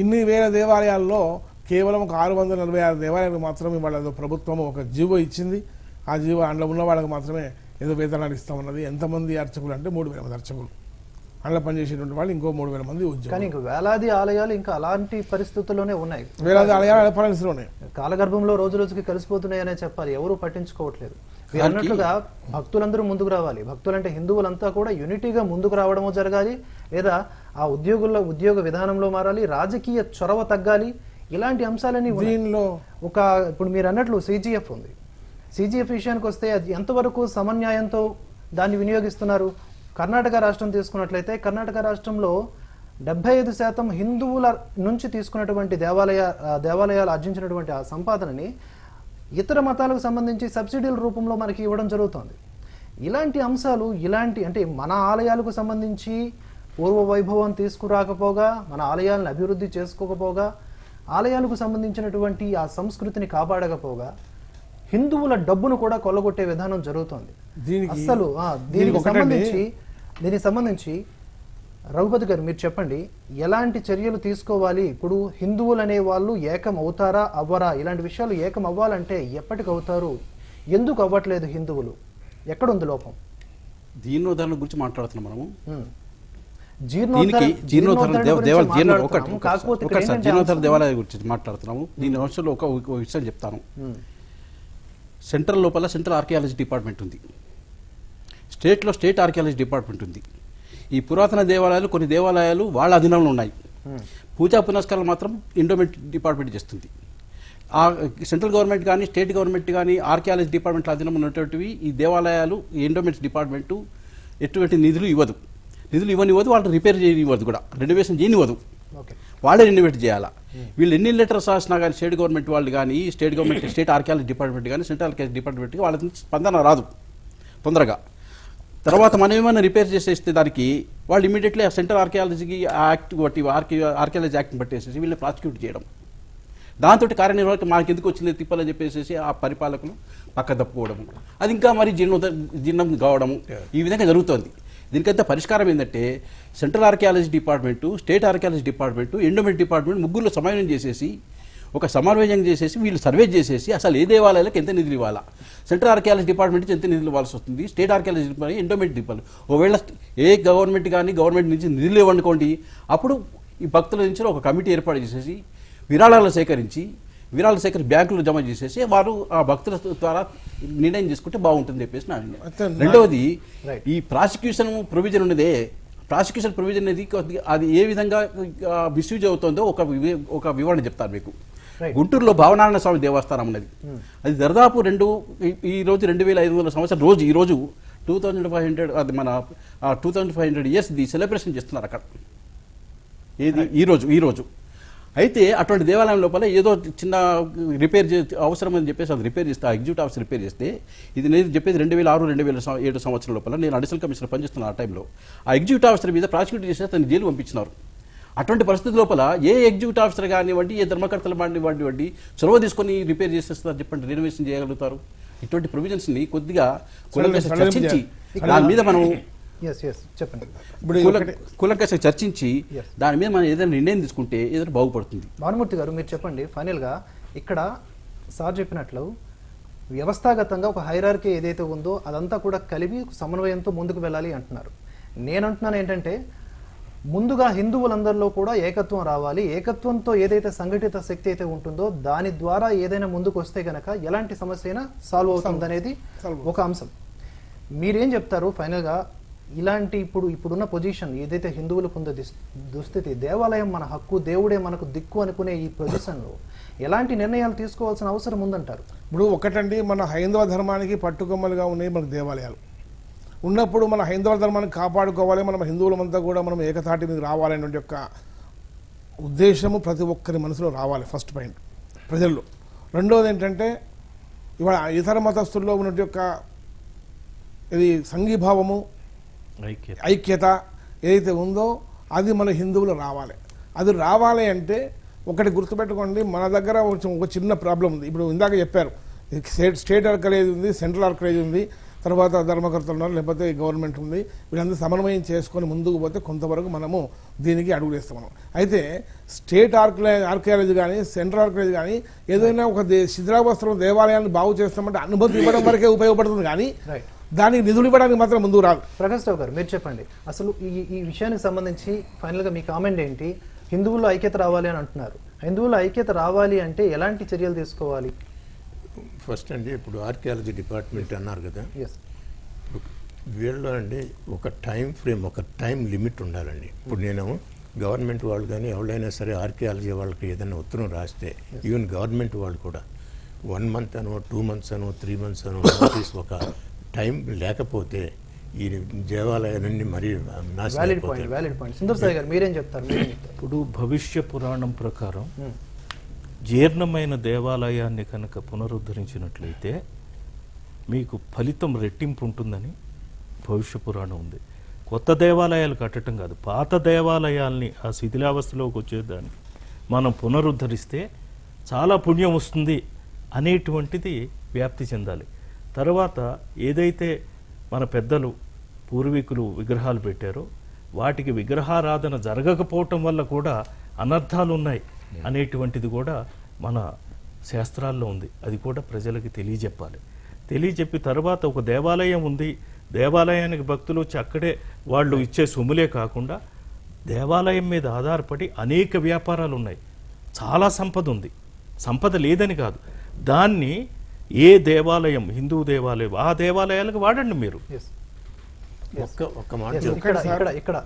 ఇన్ని వేల దేవాలయాల్లో కేవలం ఒక 646 దేవాలయాలకు మాత్రమే వాళ్ళ ప్రభుత్వం ఒక జీవో ఇచ్చింది. ఆ జీవో అందులో ఉన్న వాళ్ళకి మాత్రమే ఏదో వేతనాలు ఇస్తామన్నది. ఎంతమంది అర్చకులు అంటే 3,000 మంది అర్చకులు, అందులో పనిచేసేటువంటి వాళ్ళు ఇంకో 3,000 మంది ఉద్యోగం. కానీ ఇంకా వేలాది ఆలయాలు ఇంకా అలాంటి పరిస్థితుల్లోనే ఉన్నాయి. వేలాది ఆలయాలు పరిస్థితులు ఉన్నాయి. కాలగర్భంలో రోజు రోజుకి కలిసిపోతున్నాయనే చెప్పాలి. ఎవరు పట్టించుకోవట్లేదు. మీరు అన్నట్లుగా భక్తులందరూ ముందుకు రావాలి. భక్తులంటే హిందువులంతా కూడా యూనిటీగా ముందుకు రావడమో జరగాలి, లేదా ఆ ఉద్యోగ విధానంలో మారాలి, రాజకీయ చొరవ తగ్గాలి. ఇలాంటి అంశాలన్నీ దీనిలో ఇప్పుడు మీరు అన్నట్లు CGF ఉంది. CGF విషయానికి వస్తే అది ఎంతవరకు సమన్యాయంతో దాన్ని వినియోగిస్తున్నారు? కర్ణాటక రాష్ట్రం తీసుకున్నట్లయితే కర్ణాటక రాష్ట్రంలో 75% హిందువుల నుంచి తీసుకున్నటువంటి దేవాలయాలు ఆర్జించినటువంటి ఆ సంపాదనని ఇతర మతాలకు సంబంధించి సబ్సిడీల రూపంలో మనకి ఇవ్వడం జరుగుతుంది. ఇలాంటి అంశాలు అంటే మన ఆలయాలకు సంబంధించి పూర్వ వైభవం తీసుకురాకపోగా, మన ఆలయాలను అభివృద్ధి చేసుకోకపోగా, ఆలయాలకు సంబంధించినటువంటి ఆ సంస్కృతిని కాపాడకపోగా హిందువుల డబ్బును కూడా కొల్లగొట్టే విధానం జరుగుతుంది. అసలు దీనికి సంబంధించి రఘుపతి గారు మీరు చెప్పండి, ఎలాంటి చర్యలు తీసుకోవాలి? ఇప్పుడు హిందువులు అనే వాళ్ళు ఏకం అవుతారా అవ్వరా? ఇలాంటి విషయాలు ఏకం అవ్వాలంటే ఎప్పటికి అవుతారు? ఎందుకు అవ్వట్లేదు హిందువులు? ఎక్కడుంది లోపం? జీర్ణోద్ధరణ గురించి మాట్లాడుతున్నాం మనము. జీర్ణోద్ధరణ దేవాలయాల గురించి మాట్లాడుతున్నాము. దీని అంశంలో ఒక విషయం చెప్తాను. సెంట్రల్ లోపల సెంట్రల్ ఆర్కియాలజీ డిపార్ట్మెంట్ ఉంది, స్టేట్లో స్టేట్ ఆర్కియాలజీ డిపార్ట్మెంట్ ఉంది. ఈ పురాతన దేవాలయాలు కొన్ని దేవాలయాలు వాళ్ళ అధీనంలో ఉన్నాయి. పూజా పునస్కారాలు మాత్రం ఎండోమెంట్ డిపార్ట్మెంట్ చేస్తుంది. ఆ సెంట్రల్ గవర్నమెంట్ కానీ స్టేట్ గవర్నమెంట్ కానీ ఆర్కియాలజీ డిపార్ట్మెంట్ అధీనంలో ఉన్నటువంటివి ఈ దేవాలయాలు ఎండోమెంట్స్ డిపార్ట్మెంటు ఎటువంటి నిధులు ఇవ్వదు. నిధులు ఇవ్వనివ్వదు, వాళ్ళు రిపేర్ చేయనివ్వదు, కూడా రెనోవేషన్ చేయనివ్వదు. వాళ్ళే రెనోవేట్ చేయాలా. వీళ్ళు ఎన్ని లెటర్స్ రాసినా కానీ స్టేట్ గవర్నమెంట్ వాళ్ళు కానీ స్టేట్ ఆర్కియాలజీ డిపార్ట్మెంట్ కానీ సెంట్రల్ ఆర్కియాలజీ డిపార్ట్మెంట్కి వాళ్ళ నుంచి స్పందన రాదు తొందరగా. తర్వాత మనం ఏమైనా రిపేర్ చేసేస్తే దానికి వాళ్ళు ఇమీడియట్లీ ఆ సెంట్రల్ ఆర్కియాలజీకి యాక్ట్ బట్టి ఆర్కియాలజీ యాక్ట్ని బట్టేసేసి వీళ్ళని ప్రాసిక్యూట్ చేయడం. దాంతో కార్యనిర్వాహక మనకి ఎందుకు వచ్చింది తిప్పాలని చెప్పేసి ఆ పరిపాలకులు పక్క తప్పుకోవడము, అది ఇంకా మరి జీర్ణం కావడము, ఈ విధంగా జరుగుతోంది. దీనికంతా పరిష్కారం ఏంటంటే central archaeology department, state archaeology department, endowment department ముగ్గురులో సమన్వయం చేసేసి ఒక సమన్వయం చేసేసి వీళ్ళు సర్వే చేసేసి అసలు ఏ దేవాలయాలకు ఎంత నిధులు ఇవ్వాలా, సెంట్రల్ ఆర్కియాలజీ డిపార్ట్మెంట్ నుంచి ఎంత నిధులు ఇవ్వాల్సి వస్తుంది, state archaeology department, endowment department. ఒకవేళ ఏ గవర్నమెంట్ కానీ గవర్నమెంట్ నుంచి నిధులు ఇవ్వనుకోండి, అప్పుడు ఈ భక్తుల నుంచి ఒక కమిటీ ఏర్పాటు చేసేసి విరాళాలు సేకరించి బ్యాంకులు జమ చేసేసి వారు ఆ భక్తుల ద్వారా నిర్ణయం చేసుకుంటే బాగుంటుంది చెప్పేసి నా నిర్ణయం. రెండవది, ఈ ప్రాసిక్యూషన్ ప్రొవిజన్ ఉన్నదే, ప్రాసిక్యూషన్ ప్రొవిజన్ అనేది అది ఏ విధంగా మిస్యూజ్ అవుతుందో ఒక వివరణ చెప్తాను మీకు. గుంటూరులో భావనారాయణ స్వామి దేవస్థానం ఉన్నది. అది దాదాపు ఈ రోజు 2,500 సంవత్సరం రోజు ఈ రోజు 2,500 అది మన 2,500 ఇయర్స్ ది సెలబ్రేషన్ చేస్తున్నారు అక్కడ. ఏది ఈ రోజు అయితే అటువంటి దేవాలయం లోపల ఏదో చిన్న రిపేర్ అవసరం అని చెప్పేసి అది రిపేర్ చేస్తే, ఆ ఎగ్జిక్యూటివ్ ఆఫీసర్ రిపేర్ చేస్తే, ఇది నేను చెప్పేది 2006-2007 సంవత్సరం లోపల నేను అడిషనల్ కమిషనర్ పనిచేస్తున్న ఆ టైంలో ఆ ఎగ్జిక్యూటివ్ ఆఫీసర్ మీద ప్రాసిక్యూట్ చేసి అతను జైలు పంపించినారు. అటువంటి పరిస్థితి లోపల ఏ ఎగ్జిక్యూటివ్ ఆఫీసర్ కానివ్వండి, ఏ ధర్మకర్తలు కానివ్వండి చొరవ తీసుకొని రిపేర్ చేసేస్తారు చెప్పండి, రెనోవేషన్ చేయగలుగుతారు? ఇటువంటి ప్రొవిజన్స్ని కొద్దిగా చర్చించి దాని మీద మనం కూలంకషంగా చర్చించి దాని మీద మనం ఏదైనా నిర్ణయం తీసుకుంటే ఏదైనా బాగుపడుతుంది. భానుమూర్తి గారు మీరు చెప్పండి, ఫైనల్గా ఇక్కడ సార్ చెప్పినట్లు వ్యవస్థాగతంగా ఒక హైరార్కీ ఏదైతే ఉందో అదంతా కూడా కలిపి సమన్వయంతో ముందుకు వెళ్ళాలి అంటున్నారు. నేనంటున్నాను ఏంటంటే ముందుగా హిందువులందరిలో కూడా ఏకత్వం రావాలి. ఏకత్వంతో ఏదైతే సంఘటిత శక్తి అయితే ఉంటుందో దాని ద్వారా ఏదైనా ముందుకు వస్తే కనుక ఎలాంటి సమస్య అయినా సాల్వ్ అవుతుంది అనేది ఒక అంశం. మీరేం చెప్తారు ఫైనల్గా? ఇలాంటి ఇప్పుడున్న పొజిషన్ ఏదైతే హిందువులకు ఉందో దుస్థితి, దేవాలయం మన హక్కు, దేవుడే మనకు దిక్కు అనుకునే ఈ పొజిషన్లో ఎలాంటి నిర్ణయాలు తీసుకోవాల్సిన అవసరం ఉందంటారు? ఇప్పుడు ఒకటండి, మన హైందవ ధర్మానికి పట్టుకొమ్మలుగా ఉన్నాయి మన దేవాలయాలు. ఉన్నప్పుడు మన హైందవ ధర్మాన్ని కాపాడుకోవాలి, మనం హిందువులమంతా కూడా మనం ఏకతాటి మీద రావాలనే యొక్క ఉద్దేశము ప్రతి ఒక్కరి మనసులో రావాలి. ఫస్ట్ పాయింట్ ప్రజల్లో. రెండవది ఏంటంటే ఇవాళ ఇతర మతస్థుల్లో ఉన్న యొక్క ఇది సంఘీభావము, ఐక్యత ఏదైతే ఉందో అది మన హిందువులు రావాలి. అది రావాలి అంటే ఒకటి గుర్తుపెట్టుకోండి, మన దగ్గర ఒక చిన్న ప్రాబ్లం ఉంది. ఇప్పుడు ఇందాక చెప్పారు, స్టేట్ ఆర్కరేజ్ ఉంది, సెంట్రల్ ఆర్కరేజ్ ఉంది, తర్వాత ధర్మకర్తలు ఉన్నారు, లేకపోతే గవర్నమెంట్ ఉంది. వీళ్ళందరూ సమన్వయం చేసుకొని ముందుకు పోతే కొంతవరకు మనము దీనికి అడుగులేస్తాం మనం. అయితే స్టేట్ ఆర్కియాలజీ కానీ సెంట్రల్ ఆర్కియాలజీ కానీ ఏదైనా ఒక శిథిలావస్థలో దేవాలయాన్ని బాగు చేస్తామంటే అనుమతి ఇవ్వడం వరకే ఉపయోగపడుతుంది, కానీ దానికి నిధులు ఇవ్వడానికి మాత్రం ముందుకు రాదు. ప్రకాష్ రావు గారు, మీరు చెప్పండి, అసలు ఈ విషయానికి సంబంధించి ఫైనల్గా మీ కామెంట్ ఏంటి? హిందువుల్లో ఐక్యత రావాలి అని అంటున్నారు. హిందువుల్లో ఐక్యత రావాలి అంటే ఎలాంటి చర్యలు తీసుకోవాలి? ఫస్ట్ అండి, ఇప్పుడు ఆర్కియాలజీ డిపార్ట్మెంట్ అన్నారు కదా, వీళ్ళు అండి ఒక టైం ఫ్రేమ్, ఒక టైం లిమిట్ ఉండాలండి. ఇప్పుడు నేను గవర్నమెంట్ వాళ్ళు కానీ ఎవరైనా సరే ఆర్కియాలజీ వాళ్ళకి ఏదైనా ఉత్తరం రాస్తే, ఈవెన్ గవర్నమెంట్ వాళ్ళు కూడా 1 month అనో 2 months అనో 3 months అనో నోటీస్ ఒక టైం లేకపోతే ఈ దేవాలయాలన్నీ మరీ నాశనం అయిపోతాయి. మీరేం చెప్తారు? ఇప్పుడు భవిష్య పురాణం ప్రకారం జీర్ణమైన దేవాలయాన్ని కనుక పునరుద్ధరించినట్లయితే మీకు ఫలితం రెట్టింపు ఉంటుందని భవిష్య పురాణం ఉంది. కొత్త దేవాలయాలు కట్టడం కాదు, పాత దేవాలయాల్ని ఆ శిథిలావస్థలోకి వచ్చేదాన్ని మనం పునరుద్ధరిస్తే చాలా పుణ్యం వస్తుంది అనేటువంటిది వ్యాప్తి చెందాలి. తర్వాత ఏదైతే మన పెద్దలు పూర్వీకులు విగ్రహాలు పెట్టారో వాటికి విగ్రహారాధన జరగకపోవటం వల్ల కూడా అనర్థాలు ఉన్నాయి అనేటువంటిది కూడా మన శాస్త్రాల్లో ఉంది. అది కూడా ప్రజలకి తెలియజెప్పాలి. తెలియజెప్పి తర్వాత ఒక దేవాలయం ఉంది, దేవాలయానికి భక్తులు వచ్చి అక్కడే వాళ్ళు ఇచ్చే సొమ్ములే కాకుండా దేవాలయం మీద ఆధారపడి అనేక వ్యాపారాలు ఉన్నాయి, చాలా సంపద ఉంది. సంపద లేదని కాదు, దాన్ని ఏ దేవాలయం, హిందూ దేవాలయం, ఆ దేవాలయాలకు వాడండి మీరు. ఇక్కడ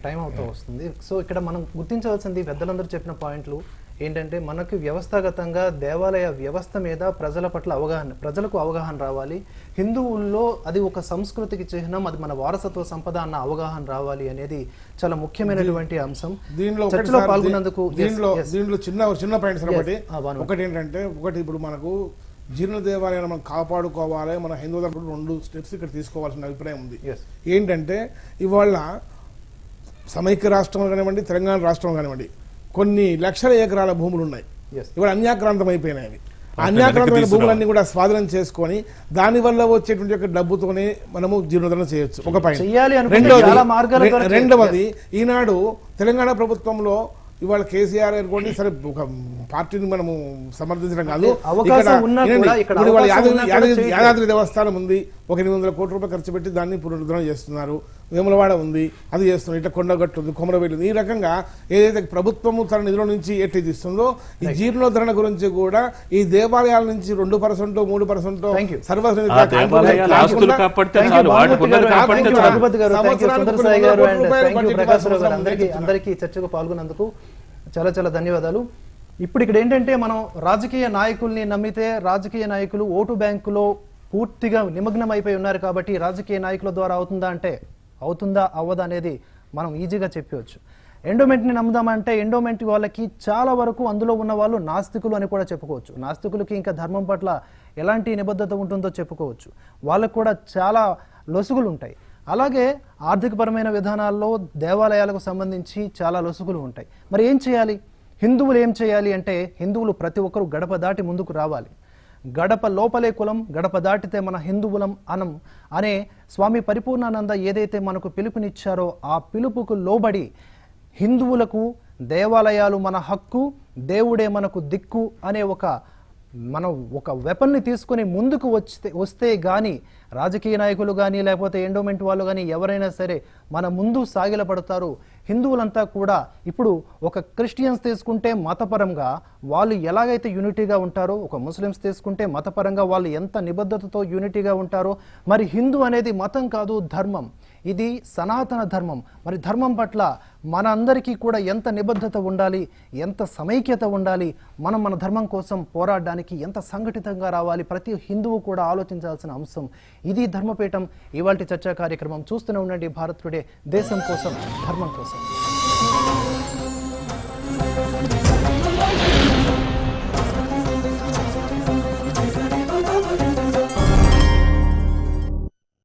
టైం అవుతూ వస్తుంది. సో ఇక్కడ మనం గుర్తించవలసింది పెద్దలందరూ చెప్పిన పాయింట్లు ఏంటంటే, మనకు వ్యవస్థాగతంగా దేవాలయ వ్యవస్థ మీద ప్రజలకు అవగాహన రావాలి. హిందువుల్లో అది ఒక సంస్కృతికి చిహ్నం, అది మన వారసత్వ సంపద అన్న అవగాహన రావాలి అనేది చాలా ముఖ్యమైనటువంటి అంశం. దీంట్లో పాల్గొన్నందుకు దీంట్లో చిన్న పాయింట్స్ ఒకటి ఏంటంటే, ఇప్పుడు మనకు జీర్ణ దేవాలయాన్ని మనం కాపాడుకోవాలి, మన హిందూ ధర్మంలో 2 స్టెప్స్ ఇక్కడ తీసుకోవాల్సిన అభిప్రాయం ఉంది. ఏంటంటే, ఇవాళ సమైక్య రాష్ట్రం కానివ్వండి, తెలంగాణ రాష్ట్రం కానివ్వండి, కొన్ని లక్షల ఎకరాల భూములు ఉన్నాయి. ఇవాళ అన్యాక్రాంతం అయిపోయినాయి. అవి అన్యాక్రాంతమైన భూములన్నీ కూడా స్వాధీనం చేసుకొని దానివల్ల వచ్చేటువంటి యొక్క డబ్బుతోనే మనము జీర్ణోద్ధరణ చేయొచ్చు. ఒక పాయింట్. రెండవది, ఈనాడు తెలంగాణ ప్రభుత్వంలో ఇవాళ కేసీఆర్ అనుకోండి, సరే ఒక పార్టీని మనము సమర్థించడం కాదు, యాదాద్రి దేవస్థానం ఉంది, 800 కోట్ల రూపాయలు ఖర్చు పెట్టి దాన్ని పునరుద్ధరణ చేస్తున్నారు. వేములవాడ ఉంది, అది చేస్తున్నారు. ఇట్లా కొండగట్టు ఉంది, కొమరవేలు ఉంది. ఈ రకంగా ఏదైతే ప్రభుత్వము తన నిధుల నుంచి ఎట్టి ఇస్తుందో, ఈ జీర్ణోద్ధరణ గురించి కూడా ఈ దేవాలయాల నుంచి 2%, 3% అందరికీ చర్చకు పాల్గొన్నందుకు చాలా చాలా ధన్యవాదాలు. ఇప్పుడు ఇక్కడ ఏంటంటే, మనం రాజకీయ నాయకుల్ని నమ్మితే రాజకీయ నాయకులు ఓటు బ్యాంకులో పూర్తిగా నిమగ్నం అయిపోయి ఉన్నారు కాబట్టి రాజకీయ నాయకుల ద్వారా అవుతుందా అంటే అవుతుందా అవ్వదా అనేది మనం ఈజీగా చెప్పవచ్చు. ఎండోమెంట్ని నమ్ముదామంటే ఎండోమెంట్ వాళ్ళకి చాలా వరకు అందులో ఉన్న వాళ్ళు నాస్తికులు అని కూడా చెప్పుకోవచ్చు. నాస్తికులకి ఇంకా ధర్మం పట్ల ఎలాంటి నిబద్ధత ఉంటుందో చెప్పుకోవచ్చు. వాళ్ళకు కూడా చాలా లొసుగులు ఉంటాయి. అలాగే ఆర్థికపరమైన విధానాల్లో దేవాలయాలకు సంబంధించి చాలా లొసుగులు ఉంటాయి. మరి ఏం చేయాలి? హిందువులు ఏం చేయాలి అంటే, హిందువులు ప్రతి ఒక్కరూ గడప దాటి ముందుకు రావాలి. గడప లోపలే కులం, గడప దాటితే మన హిందువులం అనం అనే స్వామి పరిపూర్ణానంద ఏదైతే మనకు పిలుపునిచ్చారో ఆ పిలుపుకు లోబడి హిందువులకు దేవాలయాలు మన హక్కు, దేవుడే మనకు దిక్కు అనే మనం ఒక వెపన్ని తీసుకుని ముందుకు వస్తే కానీ రాజకీయ నాయకులు కానీ లేకపోతే ఎండోమెంట్ వాళ్ళు కానీ ఎవరైనా సరే మన ముందు సాగిలపడతారు. హిందువులంతా కూడా ఇప్పుడు ఒక క్రిస్టియన్స్ తీసుకుంటే మతపరంగా వాళ్ళు ఎలాగైతే యూనిటీగా ఉంటారో, ఒక ముస్లిమ్స్ తీసుకుంటే మతపరంగా వాళ్ళు ఎంత నిబద్ధతతో యూనిటీగా ఉంటారో, మరి హిందూ అనేది మతం కాదు, ధర్మం. ఇది సనాతన ధర్మం. మరి ధర్మం పట్ల మన అందరికీ కూడా ఎంత నిబద్ధత ఉండాలి, ఎంత సమైక్యత ఉండాలి, మనం మన ధర్మం కోసం పోరాడడానికి ఎంత సంఘటితంగా రావాలి, ప్రతి హిందువు కూడా ఆలోచించాల్సిన అంశం. ఇది ధర్మపీఠం ఇవాల్టి చర్చా కార్యక్రమం. చూస్తూనే ఉండండి భారత్ టుడే, దేశం కోసం, ధర్మం కోసం.